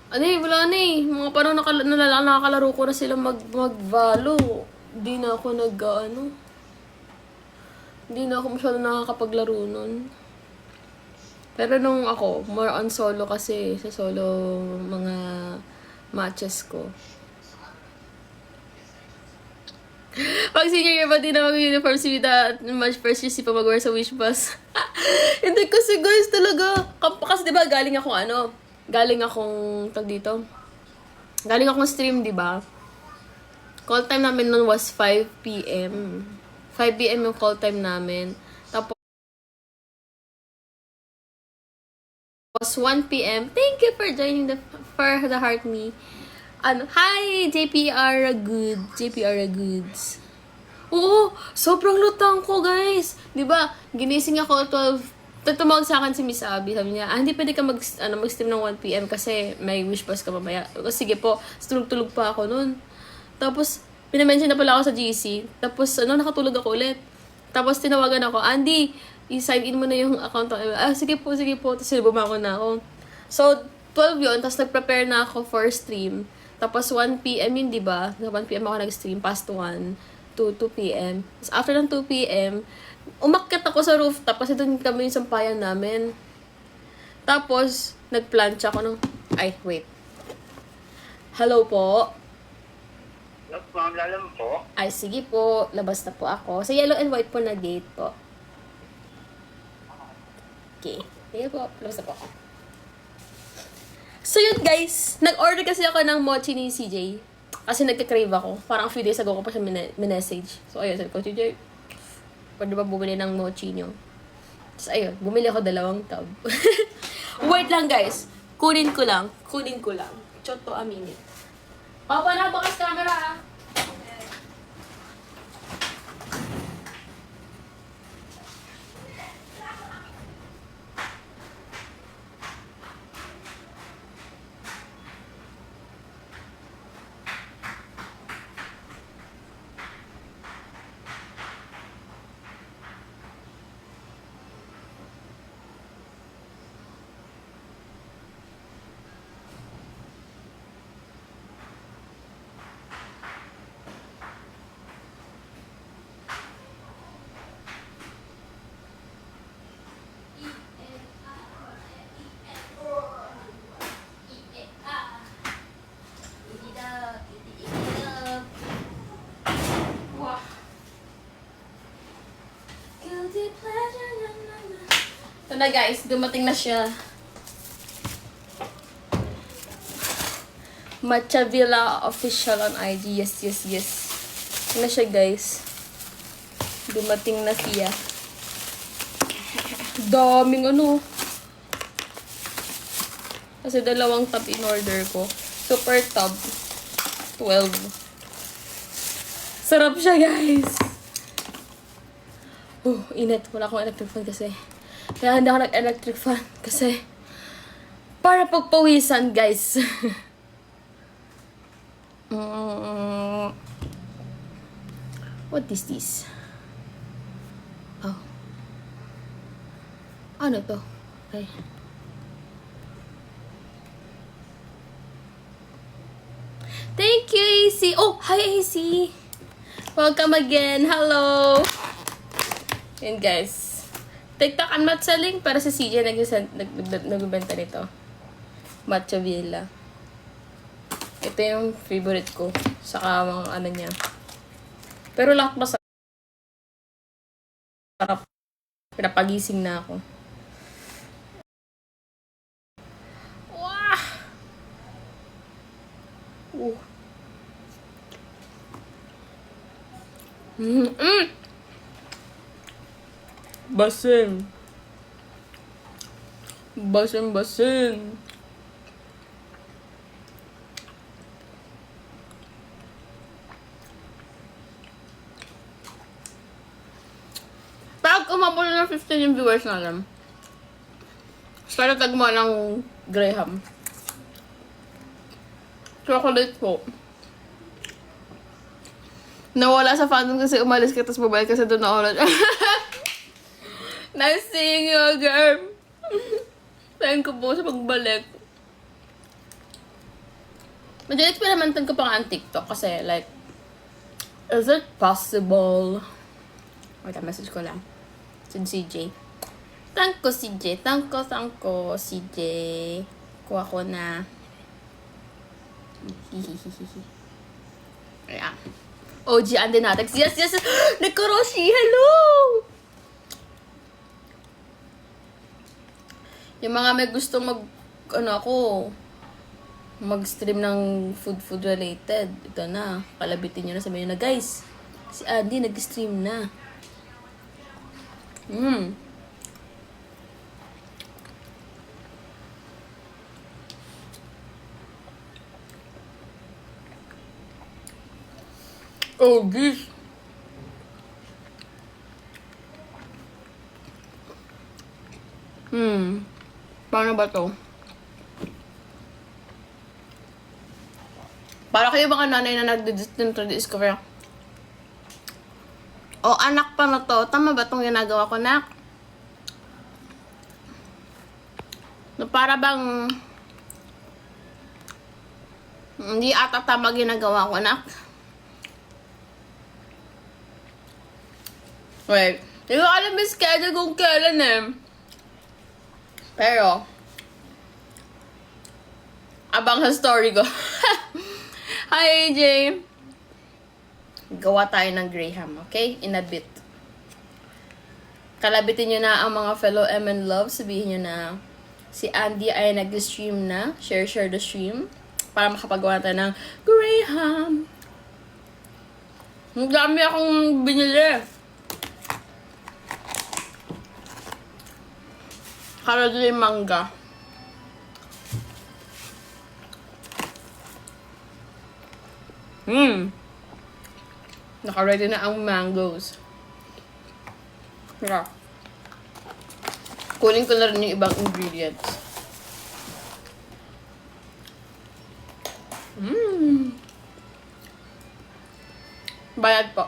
Ano eh, wala na eh. Mga parang nakakalaro ko na sila mag-valo. Hindi na ako hindi na ako masyado nakakapaglaro nun. Pero nung ako, more on solo kasi, sa solo mga matches ko. Pag senior year ba din na mag-uniform si Vita at March first year si pa mag-wear sa wish bus. Hindi kasi guys talaga. Kasi diba galing akong tag dito. Galing akong stream, diba? Call time namin nun was 5 p.m. 5 p.m. yung call time namin. Tapos 1 p.m. Thank you for joining for the heart me. Hi, JPR Goods. Oo, sobrang lutang ko, guys. 'Di ba? Ginising ako 12. Tumawag sa akin si Miss Abby. Sabi niya, hindi pwede ka mag-stream ng 1 p.m. kasi may wish bus ka mamaya. Sige po, tulog-tulog pa ako noon. Tapos, pinamention na pala ako sa GC. Tapos, nakatulog ako ulit. Tapos, tinawagan ako, Andy, i-sign in mo na yung account. Sige po. Tapos, bumako na ako. So, 12 yun. Tapos, nag-prepare na ako for stream. Tapos, 1 p.m. yun, diba? 1 p.m. ako nag-stream, past 1 to 2 p.m. Tapos, after ng 2 p.m., umakyat ako sa rooftop kasi doon kami yung sampayan namin. Tapos, nag-plancha ako ng... Ay, wait. Hello po. Hello, ma'am. Lalam po. Ay, sige po. Labas na po ako. Sa yellow and white po na gate po. Okay. Sige po. Labas na po ako. So yun guys, nag-order kasi ako ng mochi ni CJ. Kasi nagka-crave ako. Parang a few days ago ko pa siya minessage. So ayun, sabi ko, CJ, pwede ba bumili ng mochi nyo? So ayun, bumili ako 2 tub. Wait lang guys. Kunin ko lang. Choto a minute. Papa, nabakas camera ah. Ito na guys, dumating na siya. Matcha Villa official on IG. Yes. Ito na siya guys. Dumating na siya. Daming Kasi 2 tub in order ko. Super tub. 12. Sarap siya guys. Init. Wala akong electric fan kasi. Kaya hindi ako nag-electric fan kasi para pagpawisan, guys. What is this? Oh. Ano to? Okay. Thank you, AC. Oh, hi, AC. Welcome again. Hello. Yan, guys. TikTok, I'm not selling. Para sa CJ, nagbibenta nito. Matcha Villa. Ito yung favorite ko. Saka mga niya. Pero lahat masarap. Pinapagising na ako. Wow! Basin. Pag umabot na 15 yung viewers natin, start tag mo ng Graham. Chocolate po. Nawala sa fandom kasi umalis ka tapos babalik kasi doon na ulit. Nice seeing you again. Thank you po sa pagbalik. Medyo experimentan ko pa nga ang TikTok kasi like, is it possible? Wait, message ko lang. Si CJ. Tangko CJ. Tangko CJ. Kuha ko na. Hihihihi. Ayan. OG Andenatex. Yes! Nagkaroshi! Hello! Yung mga may gusto mag-stream ng food related. Ito na. Kalabitin nyo na, sabihin nyo na, guys, si Andy nag-stream na. Oh, this. Paano ba to? Para kayo mga nanay na nag-discover. O, anak pa na to. Tama ba itong ginagawa ko, nak? Na para bang hindi ata tama ginagawa ko, nak. Wait. Hindi ko alam yung schedule kung kailan eh. Pero, abang sa story ko. Hi, AJ. Gawa tayo ng Graham, okay? In a bit. Kalabitin nyo na ang mga fellow MN Love. Sabihin nyo na si Andy ay nag-stream na. Share the stream. Para makapagawa tayo ng Graham. Ang dami akong binili. Karadli mangga. Naka-ready na ang mangoes. Tara. Kunin ko na rin yung ibang ingredients. Bayad po.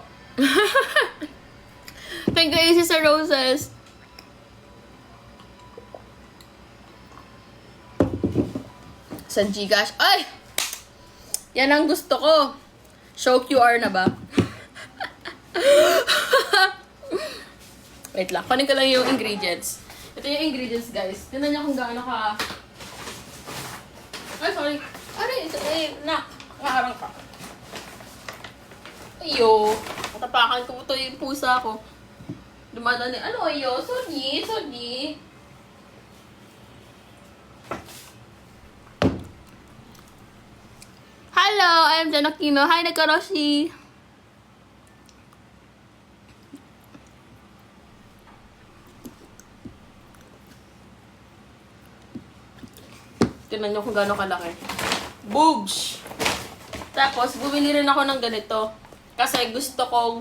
Thank you, AC sa roses. Sa Gcash. Ay! Yan ang gusto ko. Show QR na ba? Wait lang. Kunin ko lang yung ingredients. Ito yung ingredients, guys. Tignan niyo kung gaano ka... Ay, sorry. Ano yun? Nak. Nakaharang ka. Ayo. Matapakan ko ito yung pusa ko. Dumadaan eh. Ano ayo? Sorry. Hello, I'm Janakino. Hi, Nakaroshi. Tignan nyo kung gaano kalaki. Boobs! Tapos, bumili rin ako ng ganito. Kasi gusto kong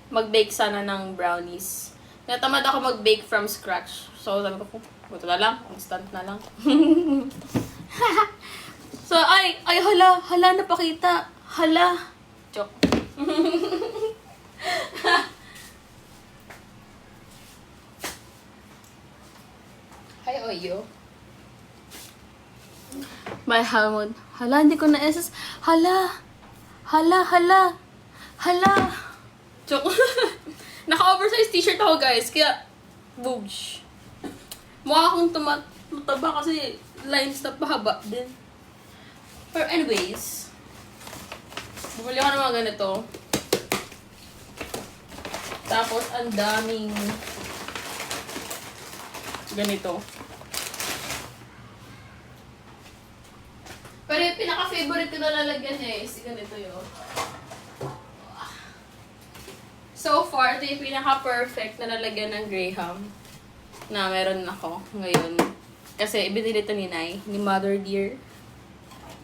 mag-bake sana ng brownies. Natamad ako mag-bake from scratch. So, sabi ko, buto na lang. Instant na lang. So, ay, hala, napakita. Hala. Joke. Hi, Oyo. My Helmut. Hala, hindi ko na-SS. Hala. Joke. Naka-oversized t-shirt ako, guys. Kaya, boobs. Mukha akong tumataba kasi lines na pahaba din. Pero anyways, bumili ako ng mga ganito. Tapos, ang daming ganito. Pero yung pinaka-favorite ko na lalagyan is ganito yun. So far, ito yung pinaka-perfect na lalagyan ng Graham na meron ako ngayon. Kasi ibinili ito ni Nay, ni Mother Dear.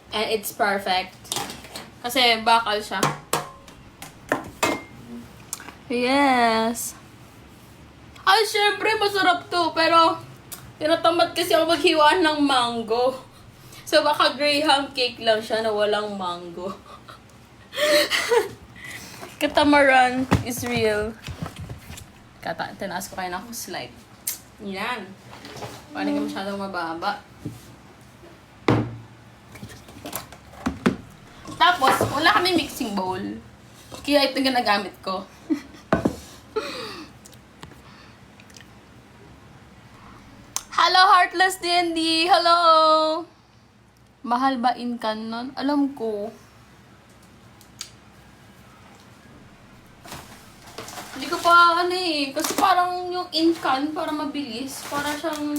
And it's perfect. Kasi bakal siya. Yes. Ay, syempre, masarap to. Pero, tinatamad kasi ako maghiwaan ng mango. So, baka Graham cake lang siya na walang mango. Catamaran is real. Tinaas ko kayo na ako slide. Yan. Paano ka masyadong mababa? Tapos, wala kami mixing bowl. Kaya ito yung ginagamit ko. Hello, Heartless D&D! Hello! Mahal ba in canon? Alam ko. Hindi ko pa ano eh. Kasi parang yung in can, para mabilis. Para siyang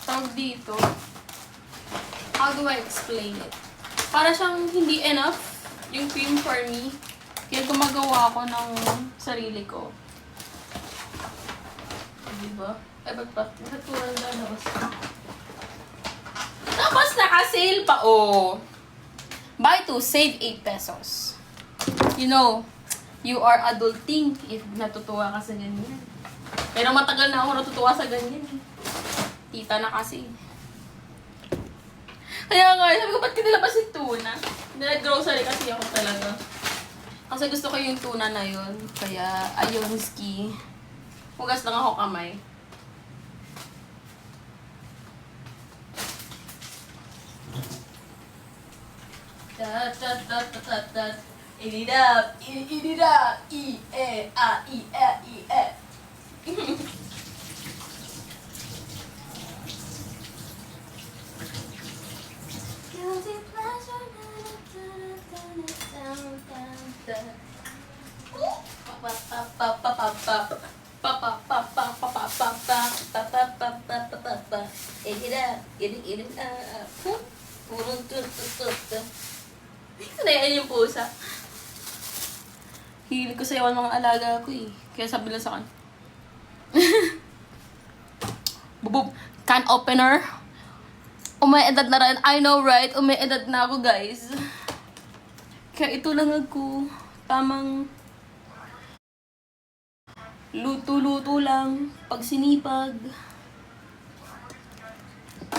tawag dito. How do I explain it? Para siyang hindi enough yung cream for me. Kaya gumagawa ako ng sarili ko. Diba? Ay, ba't pa? Ba't ko lang lalabas? Tapos naka-sale pa, oh. Buy 2, save 8 pesos. You know, you are adulting if natutuwa ka sa ganyan. Pero matagal na ako natutuwa sa ganyan. Tita na kasi. Kaya nga, sabi ko, ba't kinilabas yung tuna? Nag-grocery kasi ako talaga. Kasi gusto ko yung tuna na yun. Kaya, ayun, ski. Hugas lang ako kamay. Eat it up, eat it up, E-E-A-I-E-A. Guilty pleasure. Ito na yan yung pusa. Hilig ko sayawan mga alaga ko eh. Kaya sabi lang sa kan. Bubub. Can opener. Umay edad na rin. I know, right? Umay edad na ako, guys. Kaya ito lang ako. Tamang luto-luto lang. Pag sinipag.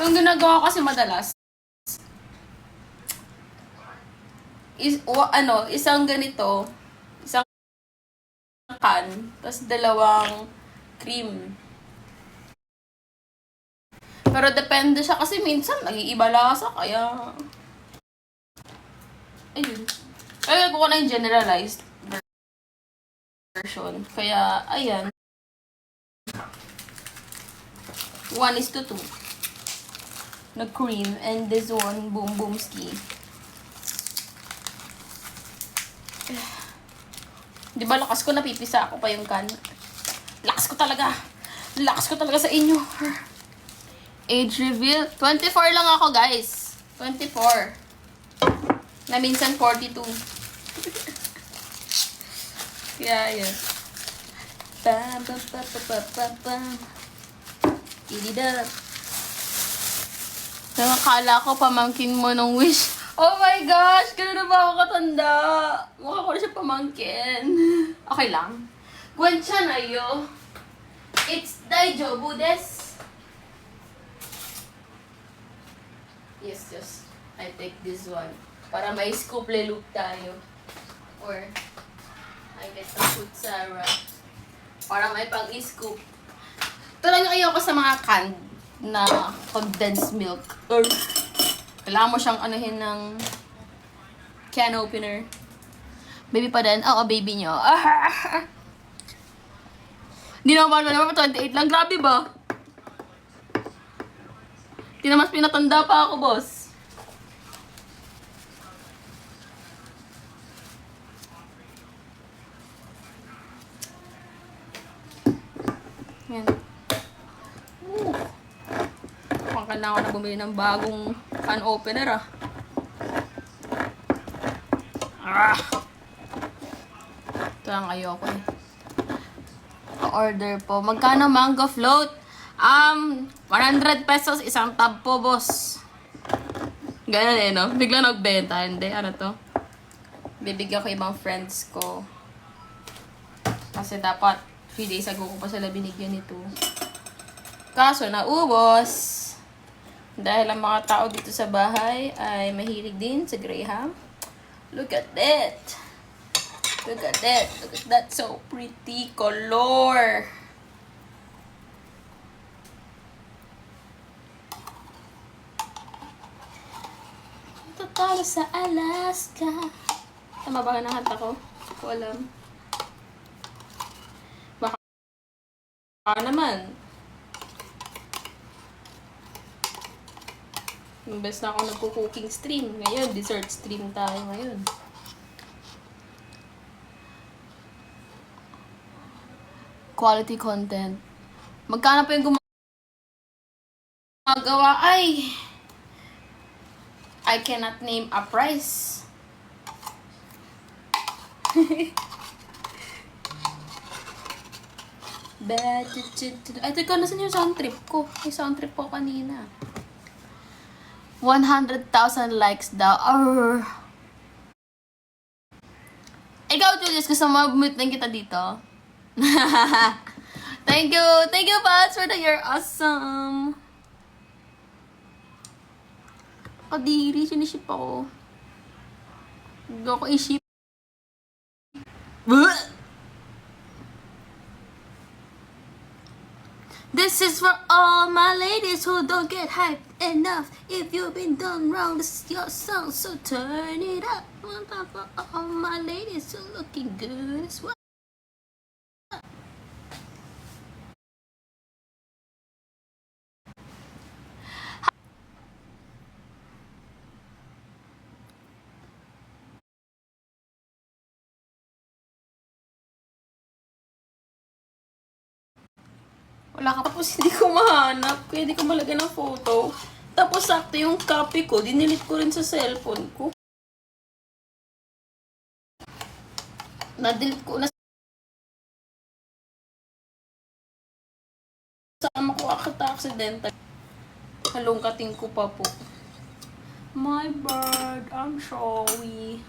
Yung ginagawa ko kasi madalas. Isang ganito. Isang can. Tapos dalawang cream. Pero depende siya kasi minsan nag-iiba lasa. Kaya ayun. Kaya ko na yung generalized version. Kaya, ayan. 1:2. Na cream. And this one, boom boom ski. Di ba lakas ko napipisa ako pa yung can? Lakas ko talaga. Lakas ko talaga sa inyo. Age reveal. 24 lang ako, guys. 24. Na minsan 42. Kaya yun. Bam, bam, bam, bam, bam, bam. Eat it up. Nakakala ko pamangkin mo nung wish. Oh my gosh! Gano'n na ba ako katanda? Mukha ko na siya pamangkin. Okay lang. Gwen siya na yo. It's Daijobu des. Yes. I take this one. Para may scoop loop tayo. Or, I get the kutsara. Para may pang-scoop. Talaga ayoko sa mga canned na condensed milk. Or, kailangan mo siyang anuhin ng can opener. Baby pa din? Oo, baby nyo. Di naman 28 lang. Grabe ba? Di naman pinatanda pa ako, boss. Yan. Pangkal na ako na bumili ng bagong can opener, ah. Ito ang ayoko eh. Order po. Magkano mango float? 100 pesos isang tab po, boss. Ganun eh, no? Bigla nagbenta. Hindi, ano to? Bibigyan ko ibang friends ko. Kasi dapat 3 days ago ko pa sila binigyan nito. Kaso naubos. Dahil ang mga tao dito sa bahay ay mahilig din sa Graham. Look at that. Look at that. Look at that. So pretty color. para sa Alaska. Tama ba ang kanta ko? Hindi ko alam. Baka naman. Imbes na ako nagko-cooking stream. Ngayon, dessert stream tayo ngayon. Quality content. Magkano pa yung gumagawa? Ay! I cannot name a price. Ay, teka, nasan yung sound trip ko? Yung sound trip ko kanina. 100,000 likes daw. Arr. Ikaw, Julius, gusto mo mute lang kita dito? Thank you. Thank you, Pats, for the you're awesome. Kadiri, siniship ako. Hindi ako iship. This is for all my ladies who don't get hyped enough. If you've been done wrong, this is your song, so turn it up. One time for all my ladies who looking good as well. Wala ka. Tapos hindi ko mahanap. Kaya hindi ko malagyan ng photo. Tapos sakto yung copy ko, dinilit ko rin sa cellphone ko. Na-delete ko na sama ko accidental. Halongkating ko pa po. My bird, I'm sorry.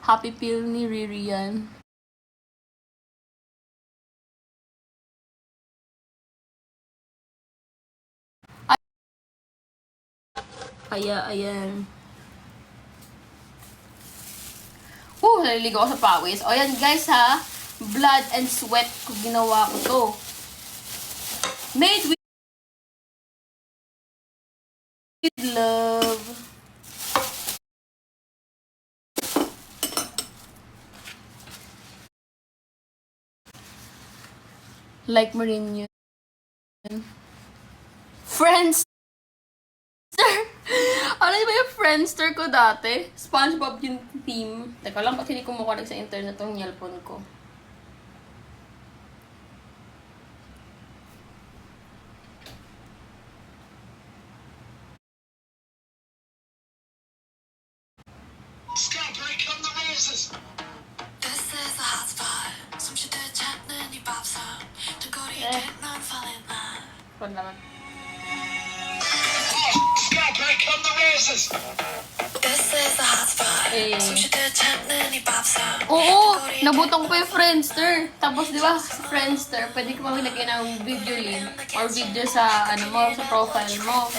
Happy pill ni Riri yan. Kaya, ayan. Naliligo ako sa pawis. O, yan guys ha. Blood and sweat ko ginawa ko to. Made with love. Like Mourinho. Friends. Ano ba yung Friendster ko dati? SpongeBob yung theme. Teka lang, ba't hindi ko makuha sa internet yung cellphone ko? Kung naman. Oo, nabutang ko pa yung Friendster. Tapos, di ba, sa Friendster, pwede ko mamilagay ng video link or video sa, ano mo, sa profile mo.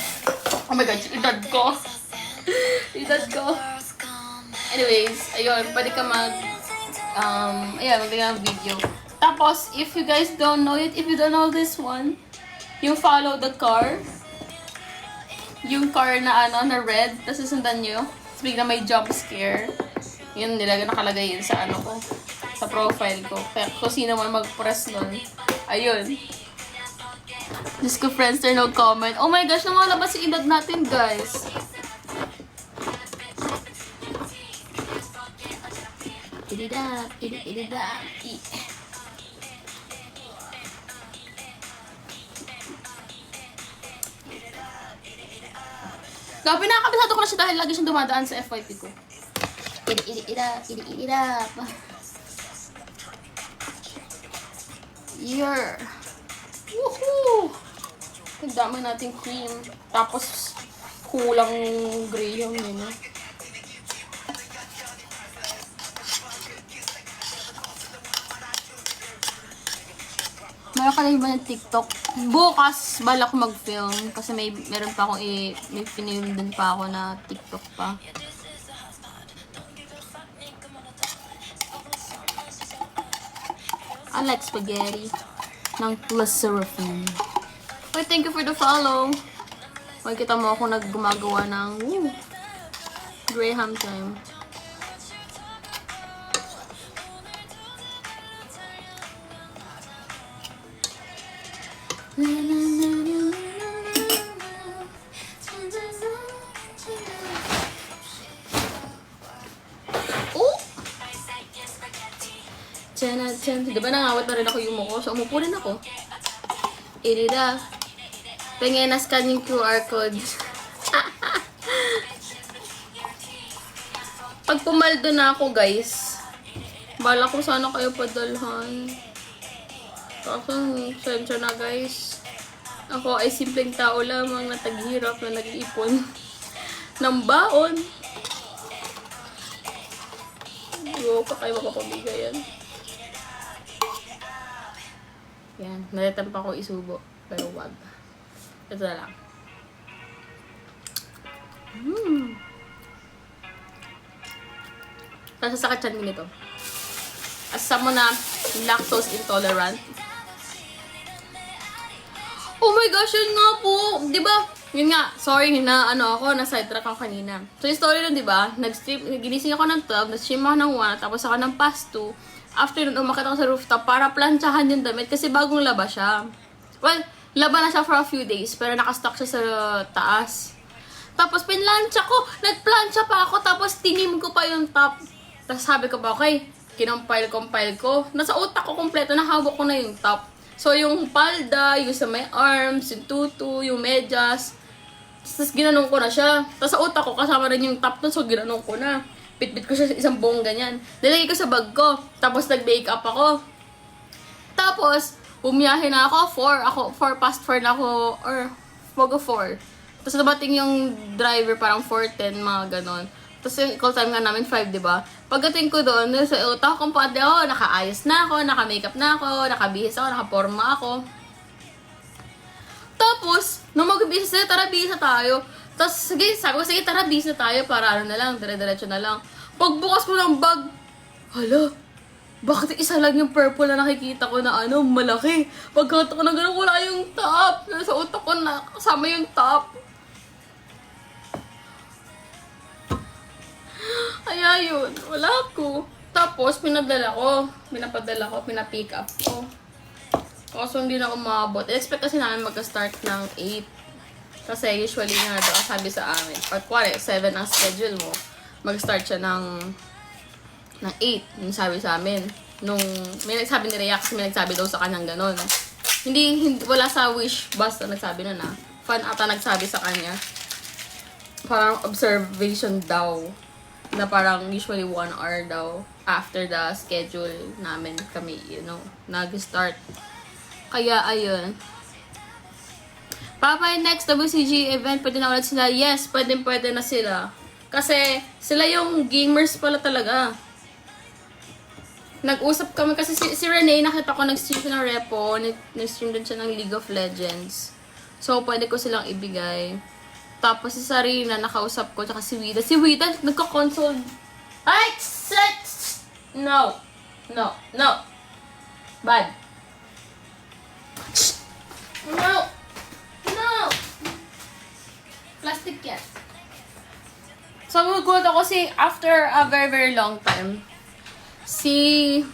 Oh my God, edad ko. Edad ko. Anyways, ayun, pwede ka maglagay ng video. Tapos, if you guys don't know it, if you don't know this one, yung follow the car, yung car na na red, tapos susundan nyo, tapos bigla may jump scare, yun nakalagay yun sa ko, sa profile ko. Kaya kung sino man mag-press nun, ayun. Diyos ko, Friendster, no comment. Oh my gosh, namalabas yung edad natin, guys. Ididap. Gabi, nakakabisado ko na siya dahil lagi siyang dumadaan sa FYP ko. Ididap. Yeah. Woohoo! Ang dami nating cream. Tapos, kulang gray yung yun. Meron ka na ba ng TikTok? Bukas, balak mag-film. Kasi meron pa akong may pinilm din pa ako na TikTok pa. I like spaghetti. Ng plus seraphim. Wait, thank you for the follow. Makikita mo ako gumagawa ng Graham time. Oh! Tiyan. Di ba nangawat na rin ako yung muko? So, umupo rin ako. Irida. Pengen na-scan yung QR code. Pag pumaldo na ako, guys, bala ko sana kayo padalhan. Kaso, sensya na, guys. Ako ay simpleng tao lamang na taghirap na nag-iipon ng baon. Yo, pa kayo makapamigay yan. Yan, nalitampa ko isubo. Pero wag. Ito na lang. Nasasakit siya nito. As someone na lactose intolerant. Oh my gosh, yun nga po. Di ba? Yun nga, sorry na na sidetrack ako kanina. So yung story nun, di ba? Ginising ako ng 12, nag-stream ako ng 1, tapos ako ng past 2. After nun, umakit ako sa rooftop para planchahan yung damit kasi bagong laba siya. Well, laba na siya for a few days, pero nakastock siya sa taas. Tapos pinlansya ko, nagplansya pa ako, tapos tinim ko pa yung top. Tapos sabi ko pa, okay, kinompile ko. Nasa utak ko kompleto, nahawak ko na yung top. So, yung palda, yung sa may arms, yung tutu, yung medyas. Tapos ginanong ko na siya. Tapos sa utak ko, kasama rin yung top nun, so ginanong ko na. Pitbit ko siya sa isang buong ganyan. Nilagay ko sa bag ko. Tapos nag-make up ako. Tapos, bumiyahe na ako, 4 past 4 na ako, or mag 4. Tapos nabating yung driver, parang 4:10, mga ganon. Tapos yung call time nga namin 5, di ba? Pagdating ko doon, sa utak ko, nakaayos na ako, naka-makeup na ako, nakabihis ako, nakaporma ako. Tapos, nung magbihis na, tara, bihis na tayo. Tapos, sige, sabi ko, sige, tara, bihis na tayo para na lang, dire-diretso na lang. Pagbukas ko ng bag, hala, bakit isa lang yung purple na nakikita ko na malaki? Pagkata ko na gano'n, wala yung top. Sa utak ko na, kasama yung top. Kaya yun, wala ko. Tapos, pinapick up ko. Kaso hindi na umabot. I-expect kasi namin mag-start ng 8. Kasi usually nga ito, sabi sa amin, pag 7 ang schedule mo, mag-start siya ng 8. Yung sabi sa amin. May nagsabi ni Rhea kasi may nagsabi daw sa kanyang ganon. Hindi wala sa wish bus na nagsabi na. Fan ata nagsabi sa kanya. Parang observation daw. Na parang usually 1 hour daw after the schedule namin kami, nag-start. Kaya, ayun. Papay next WCG event, pwede na ulit sila? Yes, pwede na sila. Kasi, sila yung gamers pala talaga. Nag-usap kami kasi si Renee, nakita ko nag-stream siya ng Repo, nag-stream din siya ng League of Legends. So, pwede ko silang ibigay. Tapos si Sarina, nakausap ko, tsaka si Wida. Si Wida, nagka-console. Ay! No. Bad. No. Plastic yan. So, magulat ako after a very, very long time, si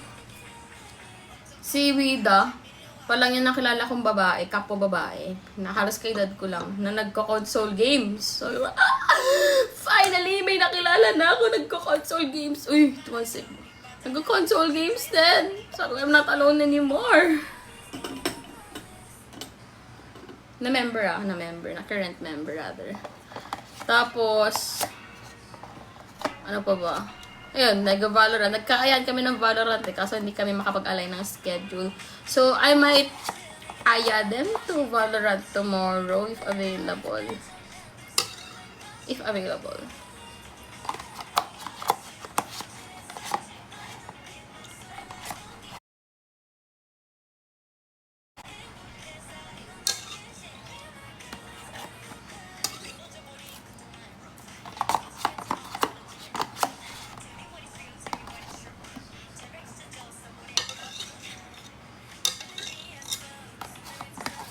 Wida, palang yung nakilala kong babae, kapwa babae, na halos kaedad ko lang, na nagko-console games. So, finally, may nakilala na ako nagko-console games. Uy, tumasig. Nagko-console games din. So, I'm not alone anymore. Na current member rather. Tapos, ano pa ba? Ayun, nag-Valorant. Nagkaayan kami ng Valorant kaso hindi kami makapag-align ng schedule. So, I might aya them to Valorant tomorrow if available.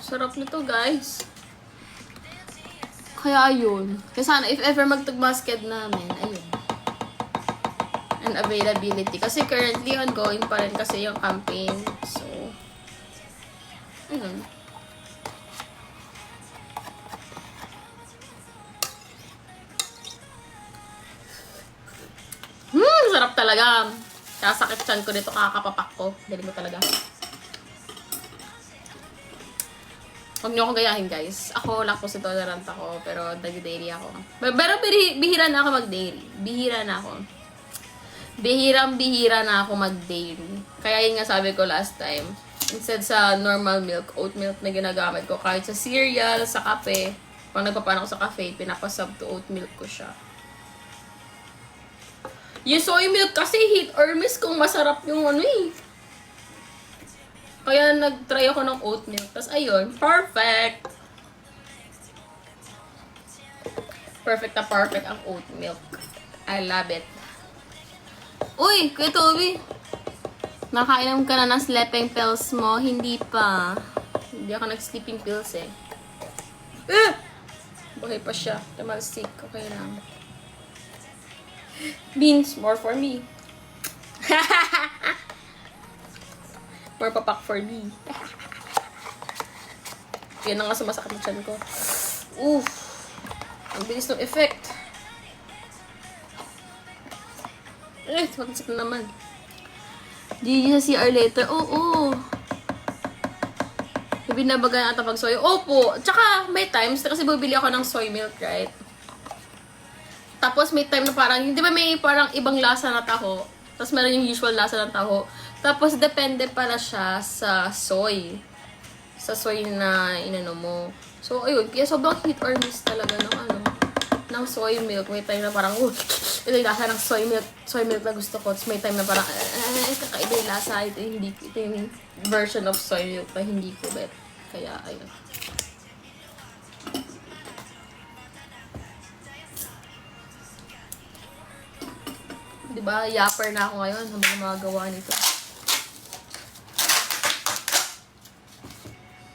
Sarap nito, guys. Kaya ayun. Kaya sana, if ever magtag-basket namin, ayun. And availability. Kasi currently, ongoing pa rin kasi yung campaign. So, ayun. Sarap talaga. Kasakit chan ko dito, kakapapak ko. Galing mo talaga. Huwag niyo akong gayahin, guys. Ako, lactose intolerant ako, pero nag-dairy ako. Pero bihira na ako mag-dairy. Bihira na ako. Bihirang-bihira na ako mag-dairy. Kaya yun nga sabi ko last time, instead sa normal milk, oat milk na ginagamit ko, kahit sa cereal, sa kape, pag nagpapan ako sa cafe, pinapasub to oat milk ko siya. Yung soy milk kasi hit or miss kung masarap yung ano eh. Kaya nag-try ako ng oat milk. Tapos ayun, perfect! Perfect na perfect ang oat milk. I love it. Uy, Kuya Toby! Nakainom ka na ng sleeping pills mo? Hindi pa. Hindi ako nag-sleeping pills eh. Buhay pa siya. Tumalsik. Okay lang. Beans, more for me. More papak for me. Yan na nga sumasakit ng tiyan ko. Oof. Ang bilis ng effect. Magsik na naman. GG sa CR later. Oo. Binabagan ata pag soy. Opo. Tsaka may times kasi bumili ako ng soy milk, right? Tapos may time na parang, di ba may parang ibang lasa na taho? Tapos meron yung usual lasa ng taho. Tapos depende pala siya sa soy. Sa soy na inano mo. So ayun, kaya sobrang hit or miss talaga ng ano, ng soy milk. May time na parang, ito yung lasa ng soy milk na gusto ko. Tapos may time na parang, kakaiba yung lasa. Ito yung version of soy milk na hindi ko bet. Kaya ayun. Diba, yapper na ako ngayon sa mga magawa nito.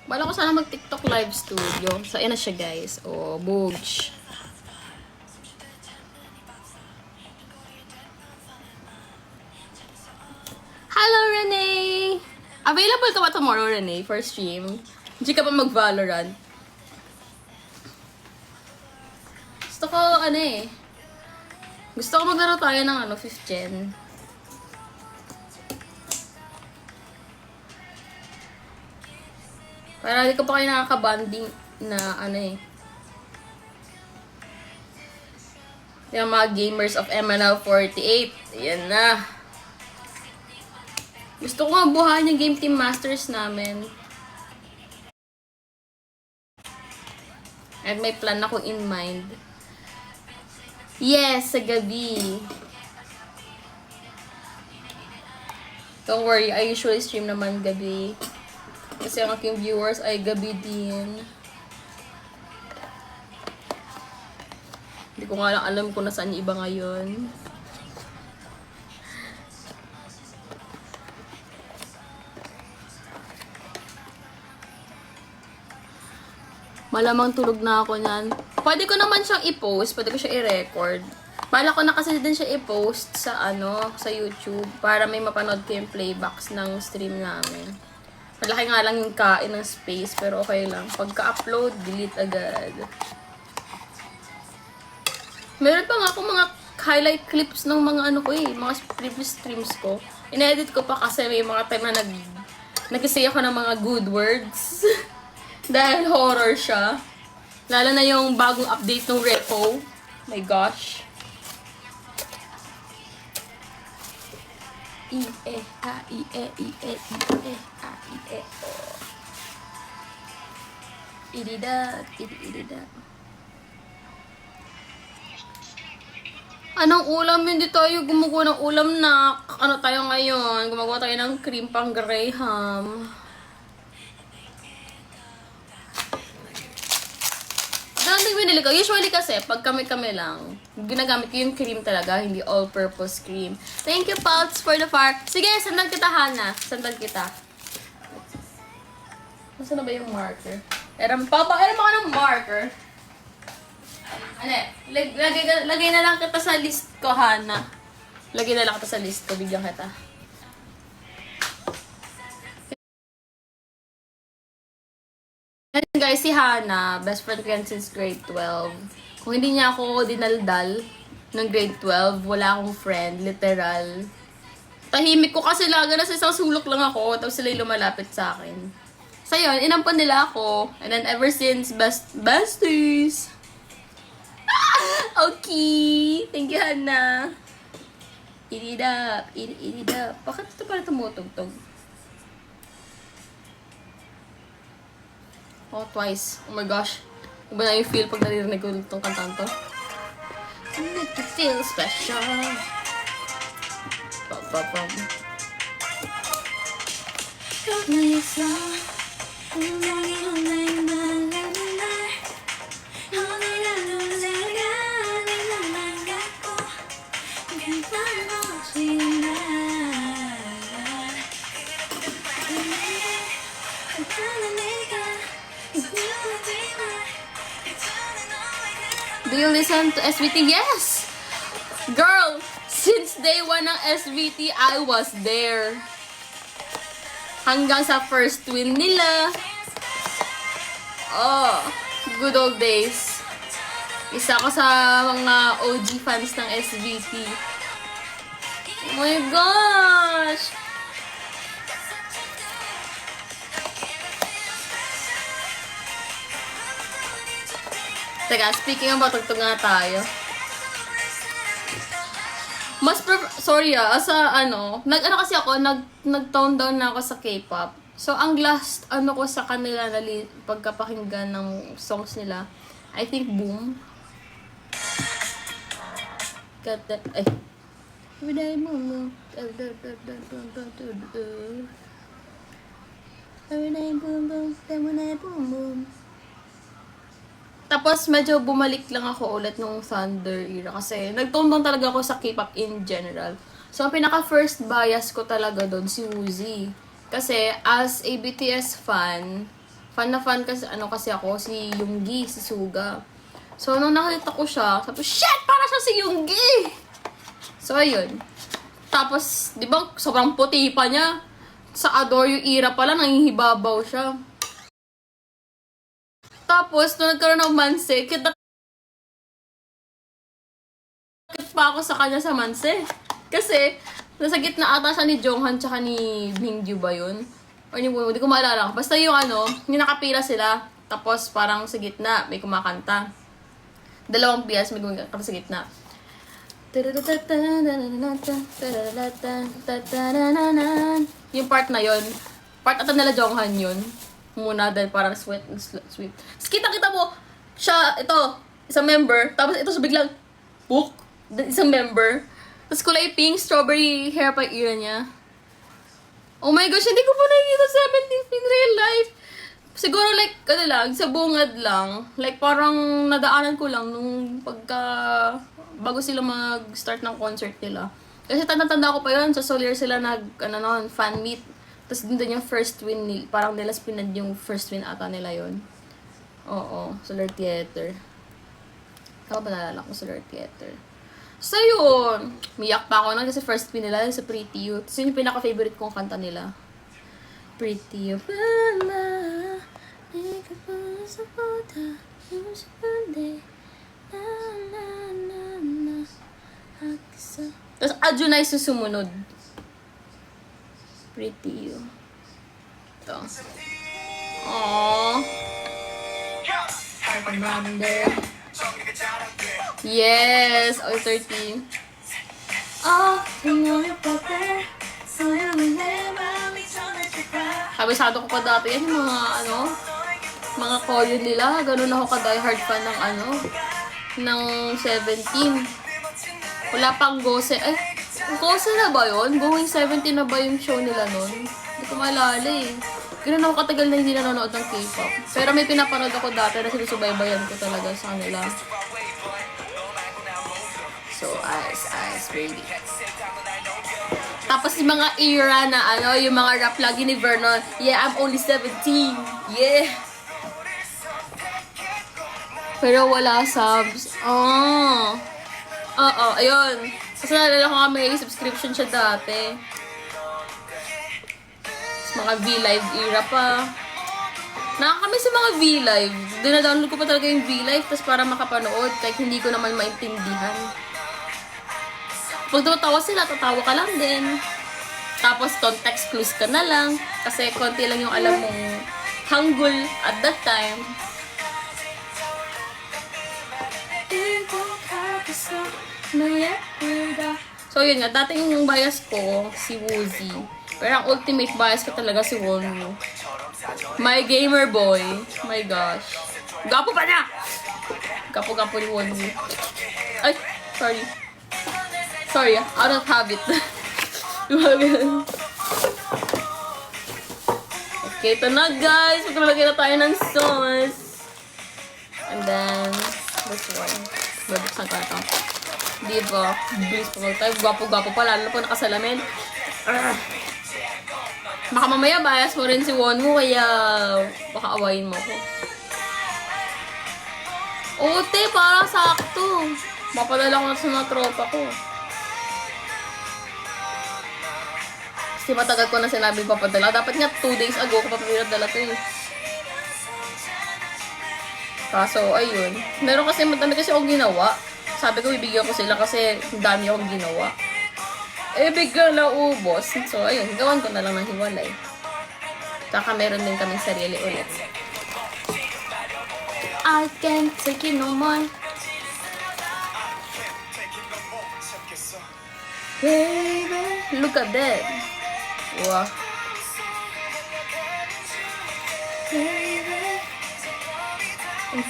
Bala ko sana mag-TikTok live studio. So, ayan na siya, guys. Oh, Booge. Hello, Renee! Available ka ba tomorrow, Renee, for stream? Hindi ka pa mag-Valorant? Gusto ko, ano eh. Gusto ko maglaro tayo ng 5th gen. Para hindi ko pa kayo nakaka-bonding na yung mga gamers of MNL 48. Ayan na. Gusto ko mabuhayan yung Game Team Masters namin. At may plan ako in mind. Yes, sa gabi. Don't worry, I usually stream naman gabi. Kasi ang aking viewers ay gabi din. Hindi ko nga lang alam kung nasaan yung iba ngayon. Malamang tulog na ako niyan. Pwede ko naman siyang i-post. Pwede ko siya i-record. Bala ko na kasi din siya i-post sa sa YouTube. Para may mapanood ko yung playbacks ng stream namin. Malaki nga lang yung kain ng space. Pero okay lang. Pagka-upload, delete agad. Meron pa nga ako mga highlight clips ng mga mga previous streams ko. In-edit ko pa kasi may mga time na nag-say ako ng mga good words. Dahil horror siya. Lalo na yung bagong update ng Repo. My gosh. Anong ulam? Hindi tayo gumagawa ng ulam na ano tayo ngayon? Gumagawa tayo ng cream pang Graham. Dating binili ko. Usually kasi, pag kami-kami lang, ginagamit ko yung cream talaga, hindi all-purpose cream. Thank you, Pulse, for the far. Sige, sandan kita, Hana. Sandan kita. Nasaan na ba yung marker? Eram ka ng marker. Ano, lagay na lang kita sa list ko, Hana. Lagay na lang kita sa list ko, bigyan kita. And guys, si Hana, best friend ko yan since grade 12. Kung hindi niya ako dinaldal ng grade 12, wala akong friend, literal. Tahimik ko kasi lagi na sa isang sulok lang ako, tapos sila yung lumalapit sa akin. So yun, inampon nila ako. And then ever since, besties. Okay. Thank you, Hana. Eat it up. Eat it up. Bakit ito pala tumutugtog? Oh, twice. Oh my gosh. Iba na yung feel pag naririnig ko itong kantang to. I make you feel special. Bum, bum, bum. Do you listen to SVT? Yes! Girl, since day 1 ng SVT, I was there. Hanggang sa first win nila. Oh, good old days. Isa ko sa mga OG fans ng SVT. Oh my gosh! Teka, speaking about tugtog nga tayo. Sorry nag-ano kasi ako, nag-tone down na ako sa K-pop. So, ang last, ko sa kanila na pagkapakinggan ng songs nila, I think Boom. Got that, ay. Every day, boom, boom. Every day, boom, boom. Every day, boom, boom. Tapos, medyo bumalik lang ako ulit nung Thunder era kasi nag-tone down talaga ako sa K-pop in general. So, ang pinaka-first bias ko talaga doon, si Woozi. Kasi, as a BTS fan na fan kasi, kasi ako, si Yoongi, si Suga. So, nung nakita ko siya, sabi, shit! Para siya si Yoongi! So, ayun. Tapos, di ba, sobrang puti pa niya. Sa Adore You era pala, nangihibabaw siya. Tapos, nung nagkaroon ng Manse, kita pa ako sa kanya sa Manse. Kasi, nasa gitna ata siya ni Jonghan tsaka ni Mingyu ba yun? O hindi ko maalala. Basta yung yung nakapila sila. Tapos, parang sa gitna, may kumakanta. Dalawang piyas, may kumakanta sa gitna. Yung part na yun. Part ata nila Jonghan yun. Muna dahil parang sweet. Tapos kita mo, siya, ito, isang member, tapos ito siya biglang, book, isang member. Tapos kulay pink, strawberry hair pa era niya. Oh my gosh, hindi ko pa nakikita 17 in real life. Siguro like, sa bungad lang. Like parang nadaanan ko lang nung bago sila mag-start ng concert nila. Kasi tanda-tanda ko pa yun, sa Solier sila fan meet. Tapos din yung first win, parang nila spinad yung first win ata nila yun. Oo, Solar Theater. Ako ba nalala ko Solar Theater? So yun, miyak pa ako kasi first win nila yun sa Pretty You. Tapos yun yung pinaka-favorite kong kanta nila. Pretty You. Tapos Adjunay sumunod. Pretty You. Ito. Aww. Yes! Oh, 13. Oh, kabisado ko pa dati yan, yung mga koyo nila. Ganun ako ka-diehard fan ng 17. Wala pang Gose. Gose na ba yun? Going 17 na ba yung show nila nun? Hindi ko maalala eh. Ganun ako katagal na hindi nanonood ng K-pop. Pero may pinapanood ako dati na sinusubaybayan ko talaga sa kanila. So, ice, baby. Tapos yung mga era na yung mga rap lagi ni Vernon. Yeah, I'm only 17. Yeah. Pero wala subs. Oh. Oo, ayun. Kasi nalala ko nga may subscription siya dati. Tapos mga V-Live era pa. Nakakamiss sa mga V-Live. Dinadownload ko pa talaga yung V-Live tapos para makapanood kahit hindi ko naman maintindihan. Pag tumatawa sila, tatawa ka lang din. Tapos context clues ka na lang kasi konti lang yung alam mong Hangul at that time. So yun nga, dati yung bias ko, si Woozy. Pero ang ultimate bias ko talaga si Wonwoo. My gamer boy. My gosh. Gapo pa na! Gapo-gapo ni Wonwoo. Ay, sorry. Sorry, out of habit. Okay, ito na guys. Maglalagay na tayo ng sauce. And then, this one. Babuksan ko na ito. Diba? Bilis pa mag tayo. Gwapo-gwapo pa. Lalo na po nakasalamin. Baka mamaya bias mo rin si Wonwoo. Kaya baka awayin mo ko. Ote, parang sakto. Mapadala ko na sa mga tropa ko. Kasi matagal ko na sinabi papadala. Dapat nga 2 days ago ko papadala to eh. Kaso, ayun. Meron kasi, madami kasi akong ginawa. Sabi ko, ibigyan ko sila kasi dami akong ginawa. Eh, biglang naubos. So, ayun. Gawan ko na lang ng hiwalay. Tsaka meron din kaming sarili ulit. I can't take it no more. Baby, look at that. Wow.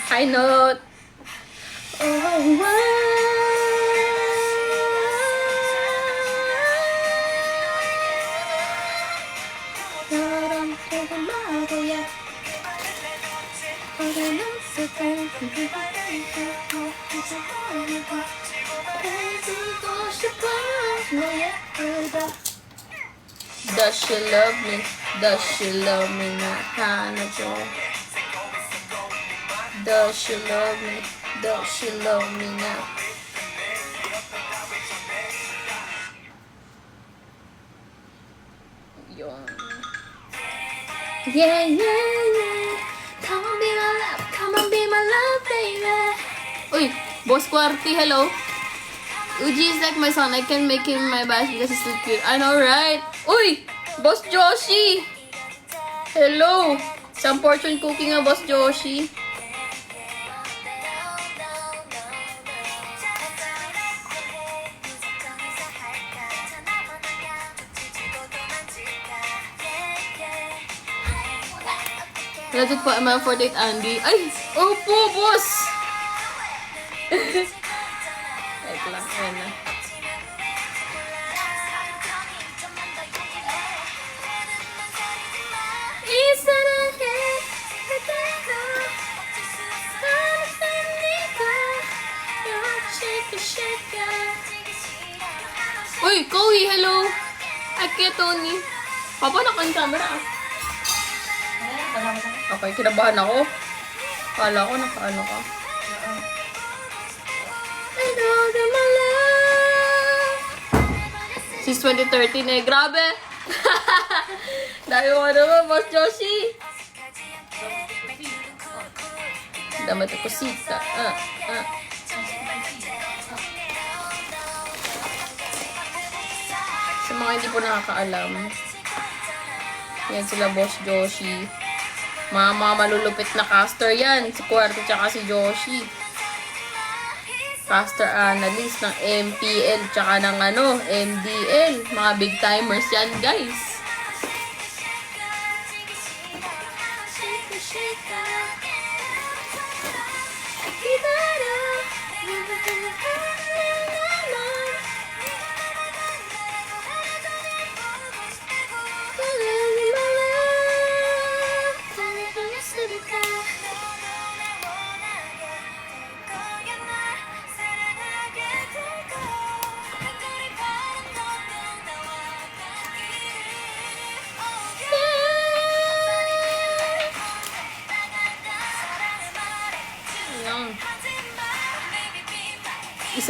High note. Oh, wow. Does she love me? Does she love me? Not kind of girl. Does she love me? Does she love me now? Yun. Yeah, yeah, yeah. Come on, be my love. Come on, be my love, baby. Uy, Boss Quarty, hello. Uji is like my son. I can make him my best because he's so cute. I know, right? Uy! Boss Joshi! Hello! Some fortune cooking nga, Boss Joshi. Legit po, mga 48 Andy. Ay! Opo, boss! Wait lang, ayun na. Uy, Kowi, hello! Ake, Tony. Papa, naka-on camera ah. Okay, kinabahan ako. Kala ko, naka-ano ka. I know that my love. Since 2013 eh, grabe! Dami mo naman, Boss Joshi! Dami ito kusita. Sa mga hindi po nakakaalam, yan sila Boss Joshi. Mga malulupit na caster yan. Si Quarto tsaka si Joshi. Caster analyst ng MPL tsaka ng MDL. Mga big timers yan, guys.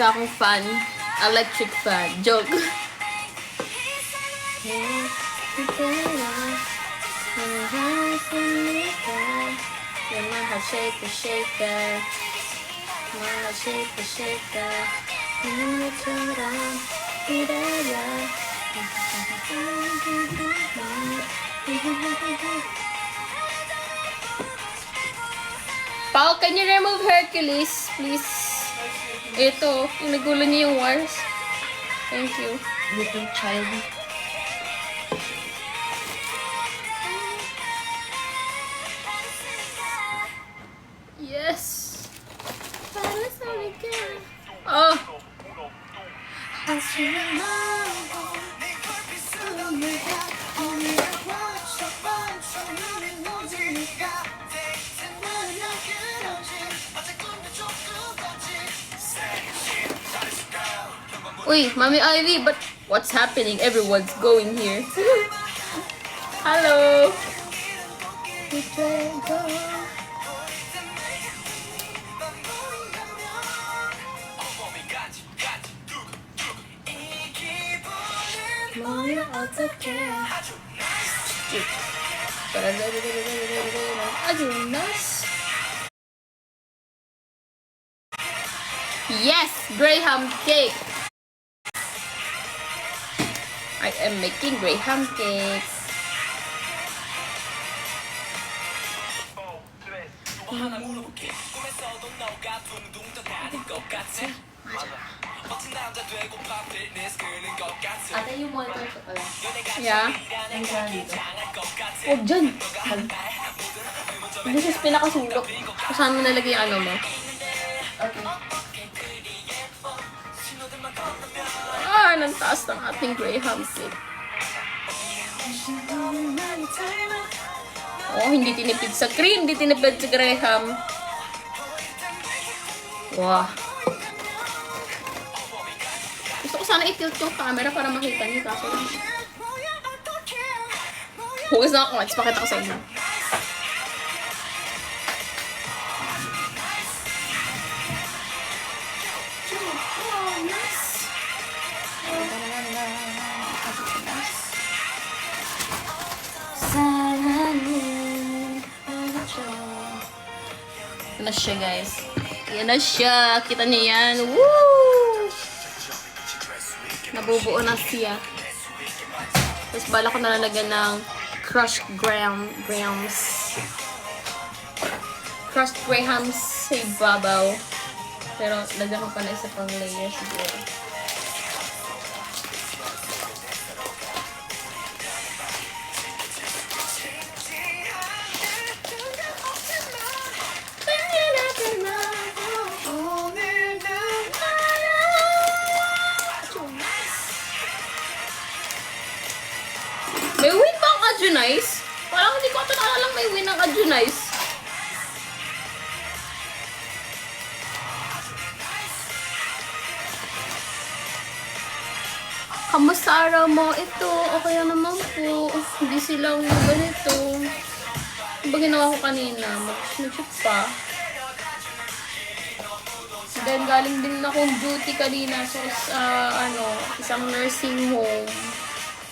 isa akong fan. Electric fan. Joke. Shake it, shake it. Shake it, shake it. Pao, can you remove Hercules, please? Ito, yung nagulo niya yung wires. Thank you. Little child. Yes. Para sa liga. Oh. Uy, Mami Ivy, but what's happening? Everyone's going here. Hello. Yes, Graham cake. I am making Graham cake. Ate, yung monitor ko pala. Yeah. Ang saan dito? Oh, dyan. This is pinakasulok. Kung saan mo nalagay yung ano mo. Okay. Ah, nang taas ng ating Graham cake. Oh, hindi tinipid sa cream, hindi tinipid sa Graham. Wow. Gusto ko sana i-tilt yung camera para makita niyo, kaso lang. Huwag na ako, let's pakita ko sa inyo. Yan na siya, guys. Yan na siya. Kita niyo yan. Woo! Nabubuo na siya. Tapos bala ko nalalagyan ng crushed grahams. Crushed grahams sa ibabaw. Pero lagyan ko pa na isa pang layer siguro. May win ba ang Adjunice? Parang hindi ko ito nakalang may win ang Adjunice. Kamusta araw mo? Ito, okay naman po. Hindi silang ganito. Diba ginawa ko kanina? Mag-shoot pa. Then, galing din akong duty kanina sa isang nursing home.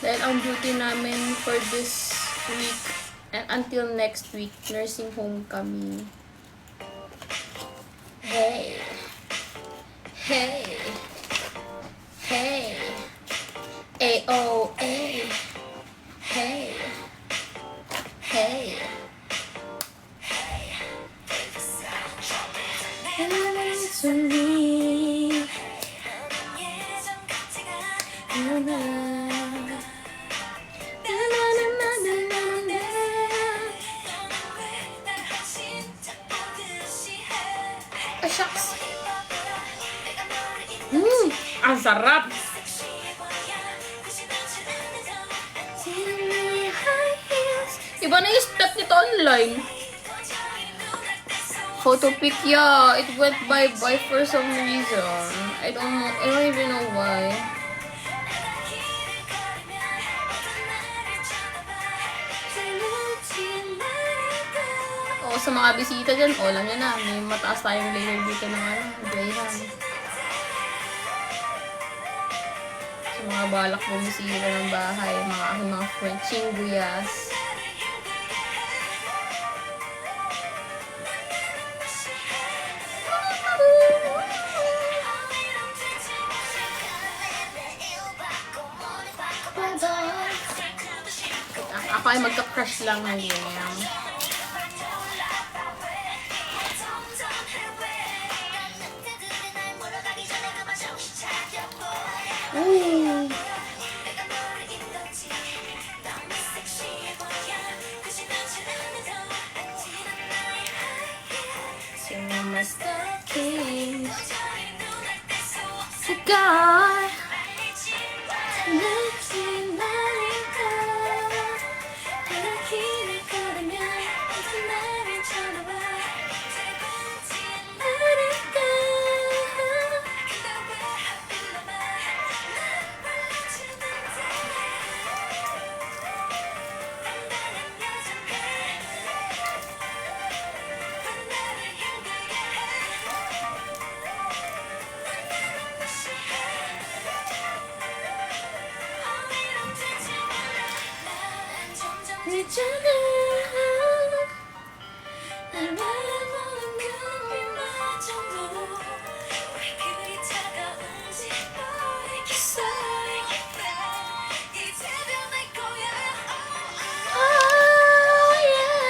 Dahil ang duty namin for this week and until next week, nursing home kami. Hey. Hey. Hey. A-O-A. Hey. Hey. To me. Oh, shucks. Ang sarap. Iba na yung step nito online. Photo pic, yeah. It went by for some reason. I don't know. I don't even know why. Sa mga bisita dyan, alam nyo na, may mataas tayong layer dito ng Graham. Sa mga balak bumisira ng bahay, mga aking mga friend, chingguyas. Ako ay magka-crush lang ng game. Ooh. So my stockings, cigar, 있잖아. 날 바라보는 눈빛만 정도 왜 그리 차가운지 모르겠어. 이제는 내 거야. Oh yeah.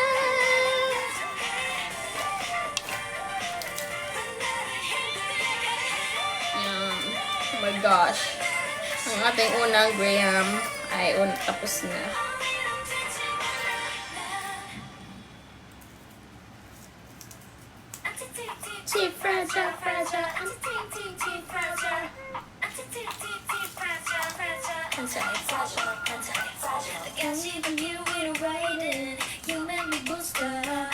Oh my gosh. Ang ating unang Graham ay tapos na. Fragile, fragile, fragile, fragile. I'm sorry, fragile, fragile. I can't see the view in a writing. You make me boost up.